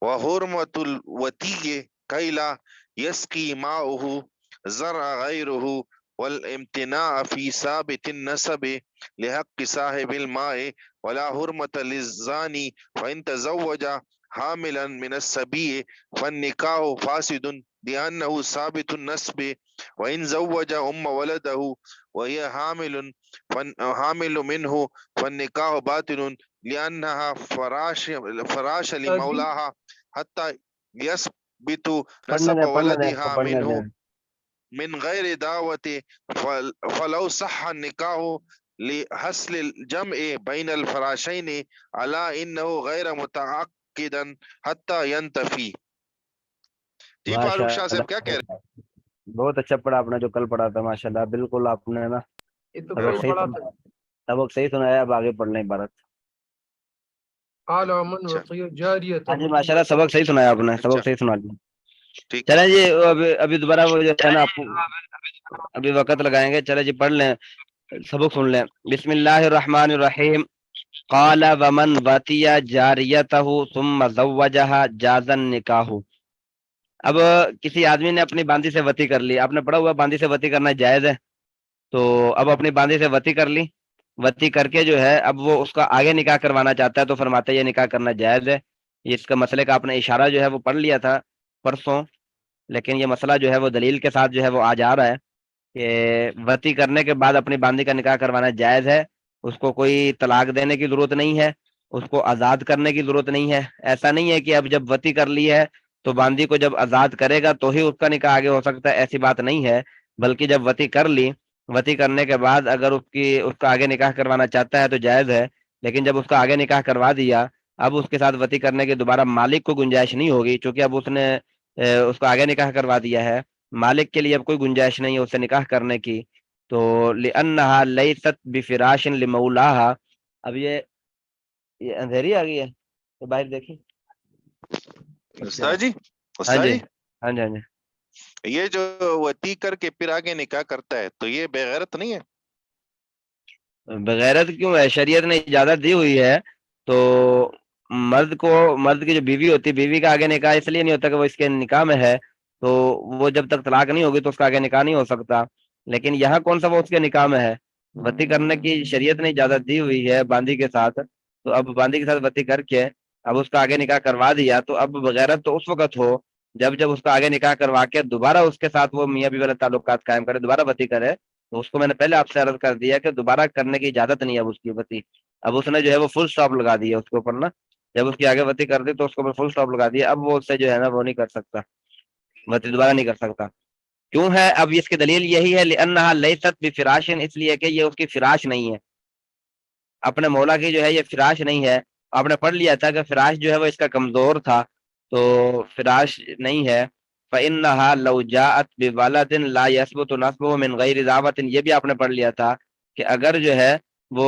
وحرمة الوتي كي لا يسقي ماؤه زرع غيره والامتناع في ثابت النسب لحق صاحب الماء ولا حرمة للزاني فإن تزوج حاملا من السبي فالنكاح فاسد لأنه ثابت النسب وإن زوج ولده وهي حامل منه فالنكاح باطل لأنها فراش لمولاها حتى يثبت نسب ولدها منه من غير دعوة فلو صح النكاح لحصل الجمع بين الفراشين على إنه غير متعقدا حتى ينتفي. جی فاروق شاہ صاحب کیا کہہ رہے ہیں؟ بہت اچھا پڑھا آپ نے جو کل پڑھا تھا ماشاءاللہ. بالکل آپ نے نا سبق صحیح سنایا. اب آگے پڑھ لیں عبارت. ہاں جی ماشاءاللہ سبق صحیح سنایا آپ نے. سبق صحیح سنا دیا. چلیں جی ابھی دوبارہ وہ جو ہے نا ابھی وقت لگائیں گے. چلیں جی پڑھ لیں سبق سن لیں. بسم اللہ الرحمن الرحیم. قال ومن وتی جاریته ثم زوجها جاز النکاح. اب کسی آدمی نے اپنی باندی سے وتی کر لی. آپ نے پڑھا ہوا باندی سے وتی کرنا جائز ہے؟ تو اب اپنی باندی سے وتی کر لی، وتی کر کے جو ہے اب وہ اس کا آگے نکاح کروانا چاہتا ہے، تو فرماتے ہیں یہ نکاح کرنا جائز ہے۔ اس کا مسئلے کا آپ نے اشارہ جو ہے وہ پڑھ لیا تھا پرسوں، لیکن یہ مسئلہ جو ہے وہ دلیل کے ساتھ جو ہے وہ آج آ رہا ہے کہ وتی کرنے کے بعد اپنی باندی کا نکاح کروانا جائز ہے، اس کو کوئی طلاق دینے کی ضرورت نہیں ہے، اس کو آزاد کرنے کی ضرورت نہیں ہے۔ ایسا نہیں ہے کہ اب جب وتی کر لی ہے تو باندی کو جب آزاد کرے گا تو ہی اس کا نکاح آگے ہو سکتا ہے، ایسی بات نہیں ہے، بلکہ جب وتی کر لی، وتی کرنے کے بعد اگر اس کا آگے نکاح کروانا چاہتا ہے تو جائز ہے، لیکن جب اس کا آگے نکاح کروا دیا اب اس کے ساتھ وتی کرنے کی دوبارہ مالک کو گنجائش نہیں ہوگی، چونکہ اب اس نے اس کو آگے نکاح کروا دیا ہے، مالک کے لیے اب کوئی گنجائش نہیں ہے اس سے نکاح کرنے کی۔ تو لأنها ليست بفراش لمولاها، اب یہ اندھیری آ گئی ہے تو باہر دیکھیں۔ اچھا استاد جی، ہاں استاد جی جی، ہاں جی ہاں جی، یہ جو وتی کر کے پھر آگے نکاح کرتا ہے تو یہ بے غیرت نہیں ہے؟ بغیرت کیوں ہے؟ شریعت نے اجازت دی ہوئی ہے، تو مرد کی جو بیوی ہوتی ہے، بیوی کا آگے نکاح اس لیے نہیں ہوتا کہ وہ اس کے نکاح میں ہے، تو وہ جب تک طلاق نہیں ہوگی تو اس کا آگے نکاح نہیں ہو سکتا، لیکن یہاں کون سا وہ اس کے نکاح میں ہے؟ وتی کرنے کی شریعت نے اجازت دی ہوئی ہے باندی کے ساتھ، تو اب باندی کے ساتھ وتی کر کے اب اس کا آگے نکاح کروا دیا، تو اب بغیرت تو اس وقت ہو جب اس کا آگے نکاح کروا کے دوبارہ اس کے ساتھ وہ میاں بیوی والا تعلقات قائم کرے، دوبارہ وتی کرے، تو اس کو میں نے پہلے آپ سے عرض کر دیا کہ دوبارہ کرنے کی اجازت نہیں ہے اب اس کی وتی، اب اس نے جو ہے وہ فل سٹاپ لگا دیا اس کے اوپر نا، جب اس کی آگے وتی کر دی تو اس کے اوپر فل سٹاپ لگا دیا، اب وہ اس سے جو ہے نا وہ نہیں کر سکتا، وتی دوبارہ نہیں کر سکتا۔ کیوں ہے؟ اب اس کی دلیل یہی ہے لأنها ليست بفراش، اس لیے کہ یہ اس کی فراش نہیں ہے، اپنے مولا کی جو ہے یہ فراش نہیں ہے۔ آپ نے پڑھ لیا تھا کہ فراش جو ہے وہ اس کا کمزور تھا، تو فراش نہیں ہے۔ فإنها لو جاءت بولد لا يثبت نسبه من غیر دعوت، یہ بھی آپ نے پڑھ لیا تھا کہ اگر جو ہے وہ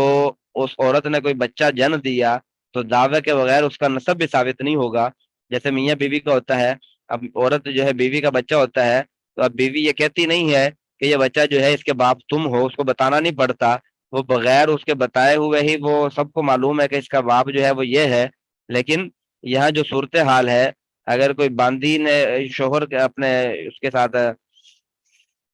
اس عورت نے کوئی بچہ جنم دیا تو دعوے کے بغیر اس کا نسب بھی ثابت نہیں ہوگا، جیسے میاں بیوی کا ہوتا ہے، اب عورت جو ہے بیوی کا بچہ ہوتا ہے تو اب بیوی یہ کہتی نہیں ہے کہ یہ بچہ جو ہے اس کے باپ تم ہو، اس کو بتانا نہیں پڑتا، وہ بغیر اس کے بتائے ہوئے ہی وہ سب کو معلوم ہے کہ اس کا باپ جو ہے وہ یہ ہے۔ لیکن یہاں جو صورتحال ہے، اگر کوئی باندی نے شوہر کے اپنے اس کے ساتھ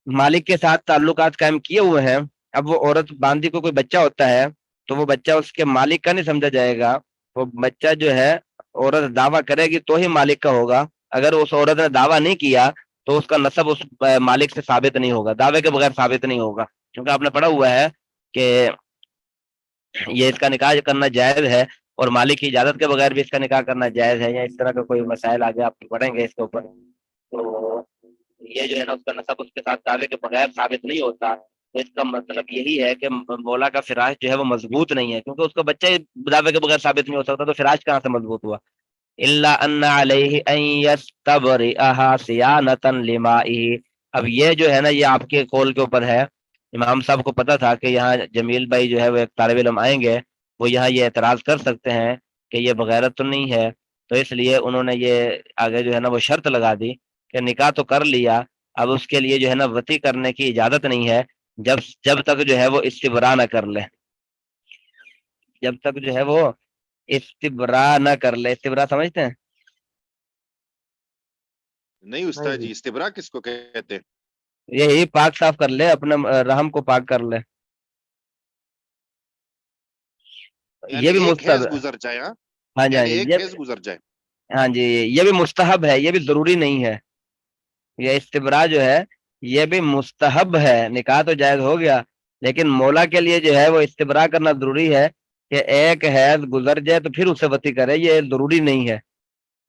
مالک کے ساتھ تعلقات قائم کیے ہوئے ہیں، اب وہ عورت باندی کو کوئی بچہ ہوتا ہے تو وہ بچہ اس کے مالک کا نہیں سمجھا جائے گا، وہ بچہ جو ہے عورت دعویٰ کرے گی تو ہی مالک کا ہوگا، اگر اس عورت نے دعویٰ نہیں کیا تو اس کا نسب اس مالک سے ثابت نہیں ہوگا، دعوے کے بغیر ثابت نہیں ہوگا، کیونکہ آپ نے پڑھا ہوا ہے کہ یہ اس کا نکاح کرنا جائز ہے اور مالک کی اجازت کے بغیر بھی اس کا نکاح کرنا جائز ہے، یا اس طرح کا کوئی مسائل آگے آپ پڑھیں گے اس کے اوپر، تو یہ جو ہے نا اس کا نسب اس کے ساتھ دعوے کے بغیر ثابت نہیں ہوتا، تو اس کا مطلب یہی ہے کہ مولا کا فراش جو ہے وہ مضبوط نہیں ہے، کیونکہ اس کا بچہ ہی دعوے کے بغیر ثابت نہیں ہو سکتا، تو فراش کہاں سے مضبوط ہوا؟ الا ان علیہ ان یستبرئها صیانۃ لمائه، اب یہ جو ہے نا یہ آپ کے قول کے اوپر ہے، امام صاحب کو پتا تھا کہ یہاں جمیل بھائی جو ہے وہ ایک طالب علم آئیں گے، وہ یہاں یہ اعتراض کر سکتے ہیں کہ یہ بغیرت تو نہیں ہے، تو اس لیے انہوں نے یہ آگے جو ہے نا وہ شرط لگا دی کہ نکاح تو کر لیا، اب اس کے لیے جو ہے نا وتی کرنے کی اجازت نہیں ہے جب تک جو ہے وہ استبراء نہ کر لے، جب تک جو ہے وہ استبراء نہ کر لے، استبراء سمجھتے ہیں؟ نہیں استاد جی، استبراء کس کو کہتے ہیں؟ یہی پاک صاف کر لے، اپنے رحم کو پاک کر لے، یعنی یہ بھی ایک مستحب حیض ہے۔ گزر جائے، ہاں ہاں جی ہاں یعنی جی ایک حیض گزر جائے۔ ہاں جی یہ بھی مستحب ہے، یہ بھی ضروری نہیں ہے، یہ استبراء جو ہے یہ بھی مستحب ہے، نکاح تو جائز ہو گیا لیکن مولا کے لیے جو ہے وہ استبراء کرنا ضروری ہے کہ ایک حیض گزر جائے تو پھر اسے وتی کرے، یہ ضروری نہیں ہے،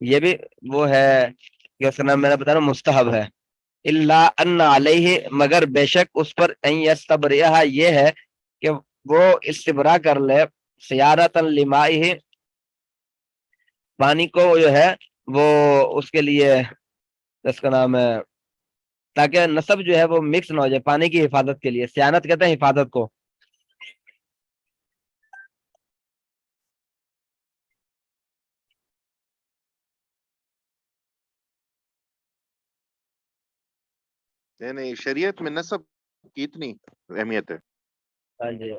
یہ بھی وہ ہے کہ اس کا نام میں نے بتا رہا ہوں مستحب ہے۔ الا ان علیہ، مگر بے شک اس پر ان یستبرئہا یہ ہے کہ وہ استبراء کر لے، سیارۃ لمائہ، پانی کو جو ہے وہ اس کے لیے اس کا نام ہے تاکہ نسب جو ہے وہ مکس نہ ہو جائے، پانی کی حفاظت کے لیے، سیانت کہتے ہیں حفاظت کو۔ یعنی شریعت میں نسب کی اتنی اہمیت ہے؟ ہاں جی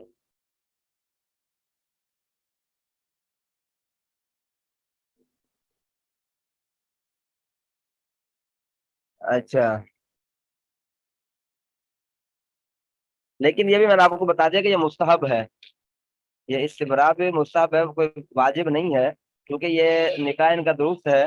اچھا لیکن یہ بھی میں نے آپ کو بتا دیا کہ یہ مستحب ہے، یہ استبراء بھی مستحب ہے، کوئی واجب نہیں ہے، کیونکہ یہ نکاح ان کا درست ہے۔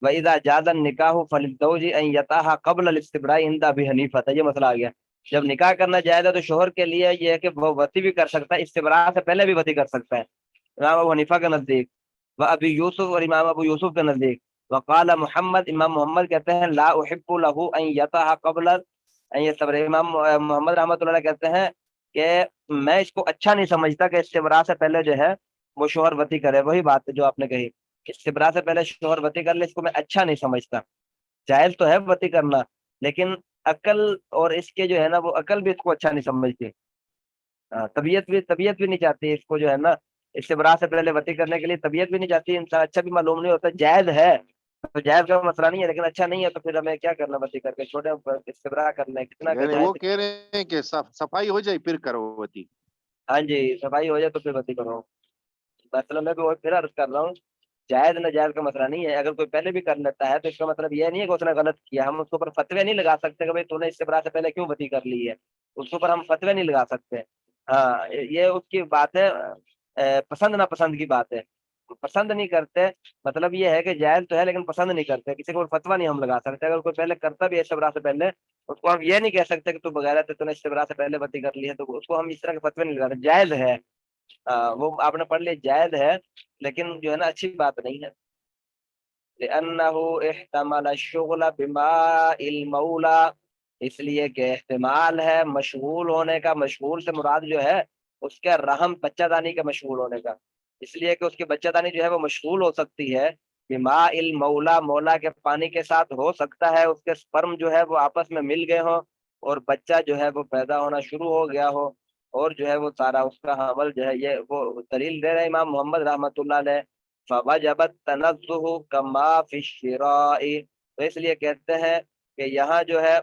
وَإِذَا جَازَ النِّكَاحُ فَلِلزَّوْجِ أَن يَطَأَهَا قَبْلَ الْإِسْتِبْرَاءِ عِندَ أَبِي حنیفہ، یہ مسئلہ آ گیا۔ جب نکاح کرنا جائز ہے تو شوہر کے لیے یہ ہے کہ وہ وطی بھی کر سکتا ہے، استبراء سے پہلے بھی وطی کر سکتا ہے، امام ابو حنیفہ کے نزدیک، و ابی یوسف اور امام ابو یوسف کے نزدیک۔ وقال محمد، امام محمد کہتے ہیں لا احب له ان يطأ قبل ان يستبر، امام محمد رحمۃ اللہ علیہ کہتے ہیں کہ میں اس کو اچھا نہیں سمجھتا کہ استبراء سے پہلے جو ہے وہ شوہر وطی کرے، وہی بات ہے جو آپ نے کہی، استبراء سے پہلے شوہر وطی کر لے، اس کو میں اچھا نہیں سمجھتا۔ جائز تو ہے وطی کرنا، لیکن عقل اور اس کے جو ہے نا وہ عقل بھی اس کو اچھا نہیں سمجھتی، طبیعت بھی نہیں چاہتی اس کو جو ہے نا استبراء سے پہلے وطی کرنے کے لیے، طبیعت بھی نہیں چاہتی، انسان اچھا بھی معلوم نہیں ہوتا۔ جائز ہے تو جائز کا مسئلہ نہیں ہے، لیکن اچھا نہیں ہے تو پھر ہمیں کیا کرنا، وطی کر کے چھوٹے استبراء کرنا ہے، کتنا کا یعنی جائز وہ کہہ رہے ہیں کہ صفائی ہو جائے پھر کرو وتی۔ ہاں جی، صفائی ہو جائے تو پھر وطی کرو۔ مطلب میں بھی وہ پھر عرض کر رہا ہوں، جائز ناجائز کا مسئلہ نہیں ہے، اگر کوئی پہلے بھی کر لیتا ہے تو اس کا مطلب یہ نہیں ہے کہ اس نے غلط کیا، ہم اس کے اوپر فتوی نہیں لگا سکتے کہ بھائی تو نے استبراء سے پہلے کیوں وطی کر لی ہے، اس کے اوپر ہم فتوی نہیں لگا سکتے۔ ہاں یہ اس کی بات ہے، پسند ناپسند کی بات ہے، پسند نہیں کرتے، مطلب یہ ہے کہ جائز تو ہے لیکن پسند نہیں کرتے، کسی کو فتویٰ نہیں ہم لگا سکتے، اگر کوئی پہلے کرتا بھی ہے استبراء سے پہلے اس کو ہم یہ نہیں کہہ سکتے کہ تو بغیرت ہے، تو نے استبراء سے پہلے وطی کر لی ہے، تو اس کو ہم اس طرح کے فتوی نہیں لگاتے، جائز ہے، وہ آپ نے پڑھ لیا جائز ہے، لیکن جو ہے نا اچھی بات نہیں ہے۔ لأنه احتمل الشغل بماء المولى، اس لیے کہ احتمال ہے مشغول ہونے کا، مشغول سے مراد جو ہے اس کے رحم بچہ دانی کے مشغول ہونے کا، اس لیے کہ اس کی بچہ دانی جو ہے وہ مشغول ہو سکتی ہے، بماء المولى، مولا کے پانی کے ساتھ ہو سکتا ہے اس کے سپرم جو ہے وہ آپس میں مل گئے ہوں اور بچہ جو ہے وہ پیدا ہونا شروع ہو گیا ہو، اور جو ہے وہ سارا اس کا حمل جو ہے، یہ وہ دلیل دے رہے ہیں امام محمد رحمۃ اللہ علیہ، فوجب التنزہ کما فی الشراء، تو اس لیے کہتے ہیں کہ یہاں جو ہے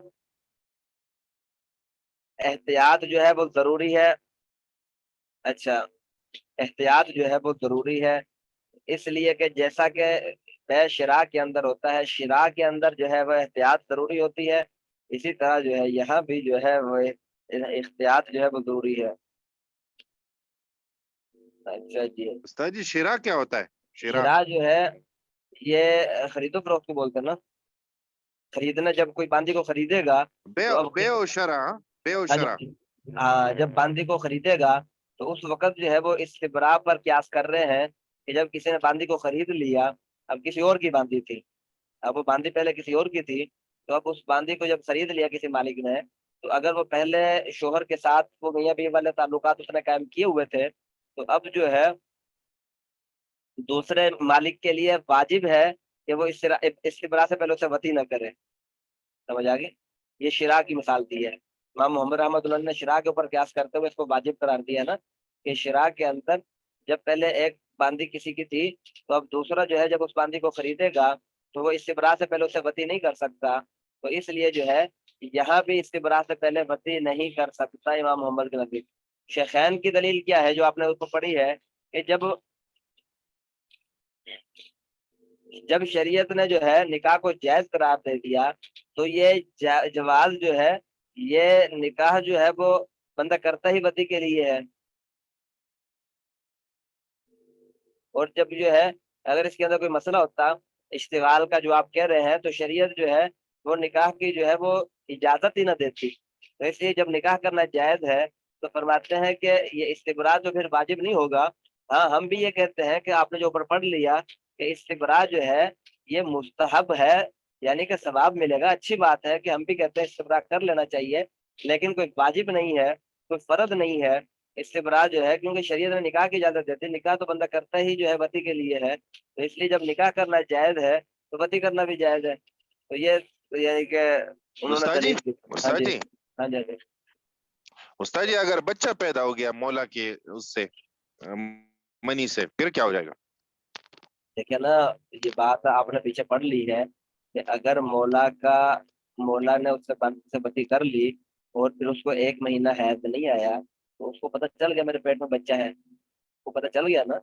احتیاط جو ہے وہ ضروری ہے، اچھا احتیاط جو ہے وہ ضروری ہے، اس لیے کہ جیسا کہ بے شراء کے اندر ہوتا ہے، شراء کے اندر جو ہے وہ احتیاط ضروری ہوتی ہے، اسی طرح جو ہے یہاں بھی جو ہے وہ احتیاط جو ہے وہ ضروری ہے۔ اچھا جی، استاد جی شراء کیا ہوتا ہے؟ شراء جو ہے یہ خرید و فروخت کو بولتے ہیں نا، خریدنا، جب کوئی باندی کو خریدے گا تو اب بے و شرع، بے و ہاں شرع۔ جی، جب باندی کو خریدے گا تو اس وقت جو ہے وہ استبراء پر قیاس کر رہے ہیں کہ جب کسی نے باندی کو خرید لیا، اب کسی اور کی باندی تھی، اب وہ باندی پہلے کسی اور کی تھی، تو اب اس باندی کو جب خرید لیا کسی مالک نے، تو اگر وہ پہلے شوہر کے ساتھ وہ میاں بیوی والے تعلقات اس نے قائم کیے ہوئے تھے، تو اب جو ہے دوسرے مالک کے لیے واجب ہے کہ وہ استبراء سے پہلے اسے وطی نہ کرے، سمجھ آ گئی؟ یہ شراء کی مثال دی ہے امام محمد رحمۃ اللہ نے، شراء کے اوپر قیاس کرتے ہوئے اس کو واجب قرار دیا نا، کہ شراء کے اندر جب پہلے ایک باندی کسی کی تھی تو اب دوسرا جو ہے جب اس باندی کو خریدے گا تو وہ استبراء سے پہلے اسے وطی نہیں کر سکتا، تو اس لیے جو ہے یہاں بھی استبراء سے پہلے وطی نہیں کر سکتا امام محمد کے نزدیک۔ شیخین کی دلیل کیا ہے جو آپ نے اس کو پڑھی ہے کہ جب شریعت نے جو ہے نکاح کو جائز قرار دے دیا تو یہ جواز جو ہے، یہ نکاح جو ہے وہ بندہ کرتا ہی وطی کے لیے ہے، اور جب جو ہے اگر اس کے اندر کوئی مسئلہ ہوتا اشتغال کا جو آپ کہہ رہے ہیں، تو شریعت جو ہے وہ نکاح کی جو ہے وہ اجازت ہی نہ دیتی، تو اس لیے جب نکاح کرنا جائز ہے تو فرماتے ہیں کہ یہ استبراء جو پھر واجب نہیں ہوگا۔ ہاں ہم بھی یہ کہتے ہیں کہ آپ نے جو اوپر پڑھ لیا کہ استبراء جو ہے یہ مستحب ہے، یعنی کہ ثواب ملے گا، اچھی بات ہے کہ ہم بھی کہتے ہیں استبراء کر لینا چاہیے، لیکن کوئی واجب نہیں ہے، کوئی فرض نہیں ہے استبراء جو ہے، کیونکہ شریعت نے نکاح کی اجازت دیتی، نکاح تو بندہ کرتا ہی جو ہے وطی کے لیے ہے، تو اس لیے جب نکاح کرنا جائز ہے تو وطی کرنا بھی جائز ہے، تو یہ کہ انہوں نے استاد جی، دلیل دی۔ ہاں استاد جی، جی، ہاں جی، ہاں جی۔ استاد جی اگر بچہ پیدا ہو گیا مولا کے اس سے منی سے، پھر کیا ہو جائے گا؟ دیکھیں نا، یہ بات آپ نے پیچھے پڑھ لی ہے کہ اگر مولا نے اس سے وطی کر لی اور پھر اس کو 1 مہینہ حیض نہیں آیا تو اس کو پتہ چل گیا میرے پیٹ میں بچہ ہے، وہ پتہ چل گیا نا،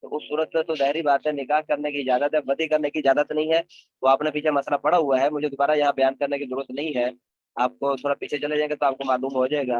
تو اس صورت میں تو ظاہری بات ہے نکاح کرنے کی اجازت ہے، وطی کرنے کی اجازت نہیں ہے، وہ آپ نے پیچھے مسئلہ پڑا ہوا ہے، مجھے دوبارہ یہاں بیان کرنے کی ضرورت نہیں ہے، آپ کو تھوڑا پیچھے چلے جائیں گے تو آپ کو معلوم ہو جائے گا۔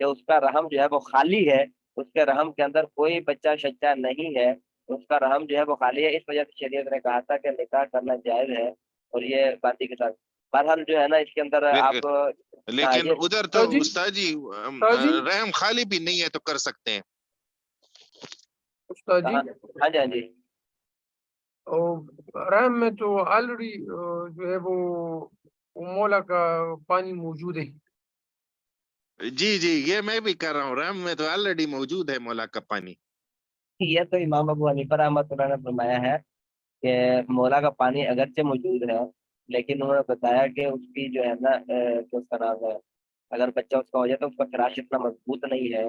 کہ اس کا رحم جو ہے وہ خالی ہے، اس کے رحم کے اندر کوئی بچہ شچہ نہیں ہے، اس کا رحم جو ہے وہ خالی ہے، اس وجہ سے شریعت نے کہا تھا کہ نکاح کرنا جائز ہے۔ اور یہ باندی کے ساتھ بہرحال جو ہے نا اس کے اندر آپ لیکن یہ ادھر تو استاد جی رحم خالی بھی نہیں ہے تو کر سکتے ہیں استاد جی ہاں جی ہاں جی رحم میں تو آلریڈی جو ہے وہ مولا کا پانی موجود ہے۔ جی جی یہ میں بھی کر رہا ہوں، رحم میں تو آلریڈی موجود ہے مولا کا پانی۔ یہ تو امام ابو حنیفہ رحمۃ اللہ نے فرمایا ہے کہ مولا کا پانی اگرچہ موجود ہے، لیکن انہوں نے بتایا کہ اس کی جو ہے نا کیا اس کا نام ہے، اگر بچہ اس کا ہو جائے تو اس کا فراش اتنا مضبوط نہیں ہے۔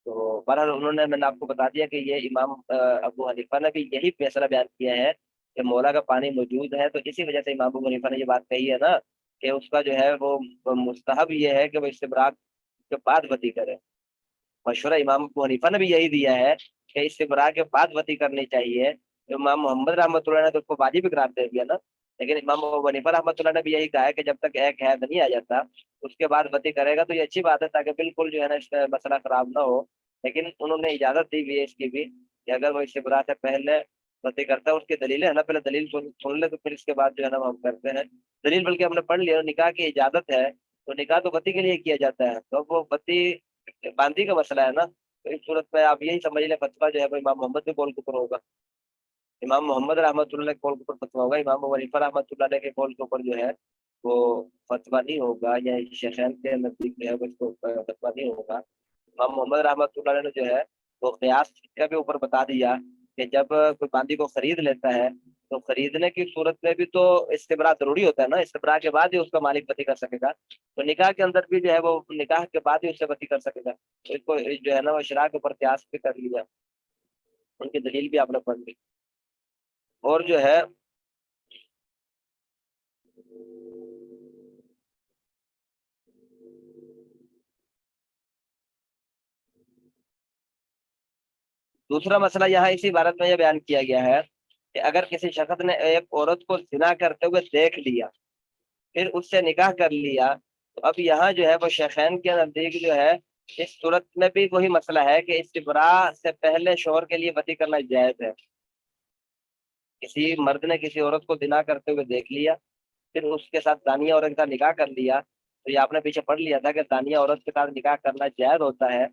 تو بہرحال انہوں نے، میں نے آپ کو بتا دیا کہ یہ امام ابو حنیفہ نے بھی یہی فیصلہ بیان کیا ہے کہ مولا کا پانی موجود ہے، تو اسی وجہ سے امام ابو حنیفہ نے یہ بات کہی ہے نا کہ اس کا جو ہے وہ مستحب یہ ہے کہ وہ استبراق کے بعد وتی کرے۔ مشورہ امام ابو حنیفہ نے بھی یہی دیا ہے کہ استبراء کے بعد وتی کرنی چاہیے۔ امام محمد رحمۃ اللہ نے تو اس کو واجب قرار دے دیا نا، لیکن امام ابو حنیفہ رحمۃ اللہ نے بھی یہی کہا ہے کہ جب تک ایک حید نہیں آ جاتا اس کے بعد وتی کرے گا تو یہ اچھی بات ہے، تاکہ بالکل جو ہے نا اس کا مسئلہ خراب نہ ہو۔ لیکن انہوں نے اجازت دی ہوئی ہے اس کی بھی کہ اگر وہ استبراء سے پہلے وتی کرتا ہے، اس کی دلیل ہے نا، پہلے دلیل سن لے تو پھر اس کے بعد جو ہے نا ہم کرتے ہیں دلیل، بلکہ ہم نے پڑھ لیا نکاح کی اجازت ہے، تو نکاح تو وتی کے لیے کیا جاتا ہے، تو وہ وتی باندھی کا مسئلہ ہے نا، تو اس صورت میں آپ یہی سمجھ لیں فتویٰ جو ہے وہ امام محمد کے قول کے اوپر ہوگا، امام محمد رحمۃ اللہ کے قول کے اوپر فتویٰ ہوگا، امام ابو حنیفہ رحمۃ اللہ علیہ کے قول کے اوپر جو ہے وہ فتویٰ نہیں ہوگا، یا شیخین کے نزدیک جو ہے وہ اس کو فتویٰ نہیں ہوگا۔ امام محمد رحمۃ اللہ علیہ نے جو ہے وہ قیاس کا بھی اوپر بتا دیا کہ جب کوئی باندی کو خرید لیتا ہے تو خریدنے کی صورت میں بھی تو استبراء ضروری ہوتا ہے نا، استبراء کے بعد ہی اس کا مالک وتی کر سکے گا، تو نکاح کے اندر بھی جو ہے وہ نکاح کے بعد ہی اس سے وتی کر سکے گا، تو اس کو جو ہے نا وہ شرع کے اوپر قیاس بھی کر لیا، ان کی دلیل بھی آپ نے پڑھ لی۔ اور جو ہے دوسرا مسئلہ یہاں اسی عبارت میں یہ بیان کیا گیا ہے کہ اگر کسی شخص نے ایک عورت کو زنا کرتے ہوئے دیکھ لیا پھر اس سے نکاح کر لیا، تو اب یہاں جو ہے وہ شیخین کے نزدیک جو ہے اس صورت میں بھی وہی مسئلہ ہے کہ استبراء سے پہلے شوہر کے لیے وتی کرنا جائز ہے۔ کسی مرد نے کسی عورت کو زنا کرتے ہوئے دیکھ لیا، پھر اس کے ساتھ دانیہ عورت کا نکاح کر لیا، تو یہ آپ نے پیچھے پڑھ لیا تھا کہ دانیہ عورت کے ساتھ نکاح کرنا جائز ہوتا ہے،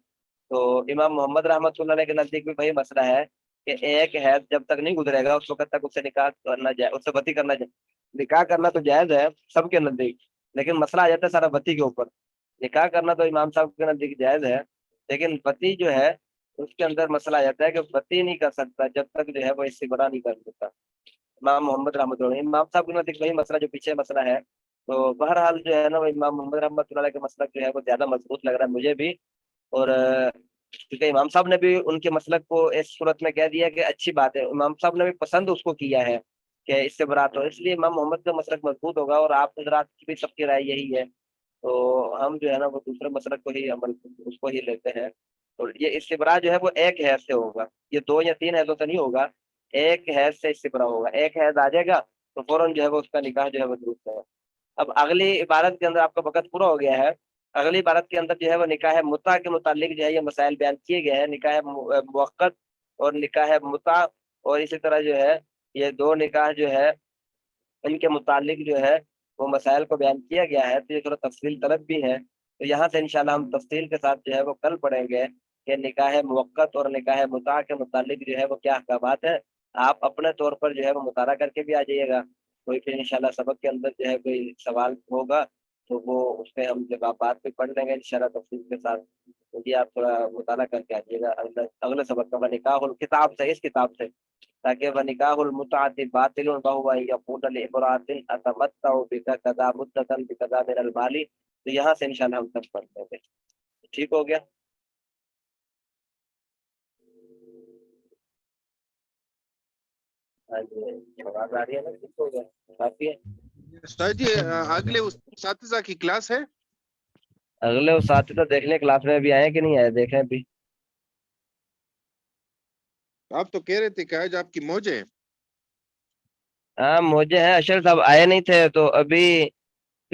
تو امام محمد رحمۃ اللہ علیہ کے نزدیک بھی وہی مسئلہ ہے کہ ایک حید جب تک نہیں گزرے گا اس وقت تک اس سے نکاح کرنا جائے، اس سے وتی کرنا جائے، نکاح کرنا تو جائز ہے سب کے نزدیک، لیکن مسئلہ آ جاتا ہے سارا وتی کے اوپر۔ نکاح کرنا تو امام صاحب کے نزدیک جائز ہے، لیکن وتی جو ہے اس کے اندر مسئلہ آ جاتا ہے کہ وتی نہیں کر سکتا جب تک جو ہے وہ استبراء نہیں کر دیتا۔ امام محمد رحمۃ اللہ امام صاحب کے نزدیک وہی مسئلہ جو پیچھے مسئلہ ہے، تو بہرحال جو ہے نا وہ امام محمد رحمۃ اللہ علیہ کا مسئلہ جو ہے وہ زیادہ مضبوط لگ رہا ہے مجھے بھی، اور کیونکہ امام صاحب نے بھی ان کے مسلک کو اس صورت میں کہہ دیا کہ اچھی بات ہے، امام صاحب نے بھی پسند اس کو کیا ہے کہ اس سے برات ہو، اس لیے امام محمد کا مسلک مضبوط ہوگا، اور آپ حضرات کی بھی سب کی رائے یہی ہے، تو ہم جو ہے نا وہ دوسرے مسلک کو ہی عمل اس کو ہی لیتے ہیں۔ اور یہ استبراء جو ہے وہ ایک حیض سے ہوگا، یہ 2 یا 3 حیضوں سے نہیں ہوگا، ایک حیض سے استبراء ہوگا، ایک حیض آ جائے گا تو فوراً جو ہے وہ اس کا نکاح جو ہے وہ درست ہے۔ اب اگلی عبارت کے اندر آپ کا وقت پورا ہو گیا ہے، اگلی عبارت کے اندر جو ہے وہ نکاح متع کے متعلق جو ہے یہ مسائل بیان کیے گئے ہیں، نکاح موقت اور نکاح متع، اور اسی طرح جو ہے یہ 2 نکاح جو ہے ان کے متعلق جو ہے وہ مسائل کو بیان کیا گیا ہے، تو یہ تھوڑا تفصیل طلب بھی ہے، تو یہاں سے انشاءاللہ ہم تفصیل کے ساتھ جو ہے وہ کل پڑھیں گے کہ نکاح موقت اور نکاح متع کے متعلق جو ہے وہ کیا احکامات ہیں۔ آپ اپنے طور پر جو ہے وہ مطالعہ کر کے بھی آ جائیے گا، کوئی پھر انشاءاللہ سبق کے اندر جو ہے کوئی سوال ہوگا تو وہ اس پہ ہم جوابات بھی پڑھ لیں گے انشاءاللہ تفصیل کے ساتھ، تو یہ آپ تھوڑا مطالعہ کر کے آ جائیے گا اگلے سبق کا نکاح الکتاب سے، اس کتاب سے، تاکہ وہ نکاح المتعۃ باطل وهو یقول لامرأۃ اتمتع بک کذا مدۃ بکذا من المال، تو یہاں سے انشاءاللہ ہم تک پڑھ لیں گے، ٹھیک ہو گیا؟ ہاں جی آواز آ رہی ہے نا؟ ٹھیک ہو گیا، کافی ہے۔ استاد جی اگلے اساتذہ کی کلاس ہے؟ اگلے اساتذہ دیکھنے کلاس میں بھی آئے کہ نہیں آئے دیکھیں بھی۔ آپ تو کہہ رہے تھے کہ آج آپ کی موجیں ہیں۔ ہاں مجھے ہیں، اشرف صاحب آئے نہیں تھے تو ابھی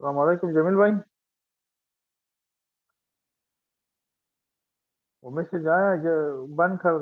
السلام علیکم جمیل بھائی، وہ میسج آیا کہ بند کر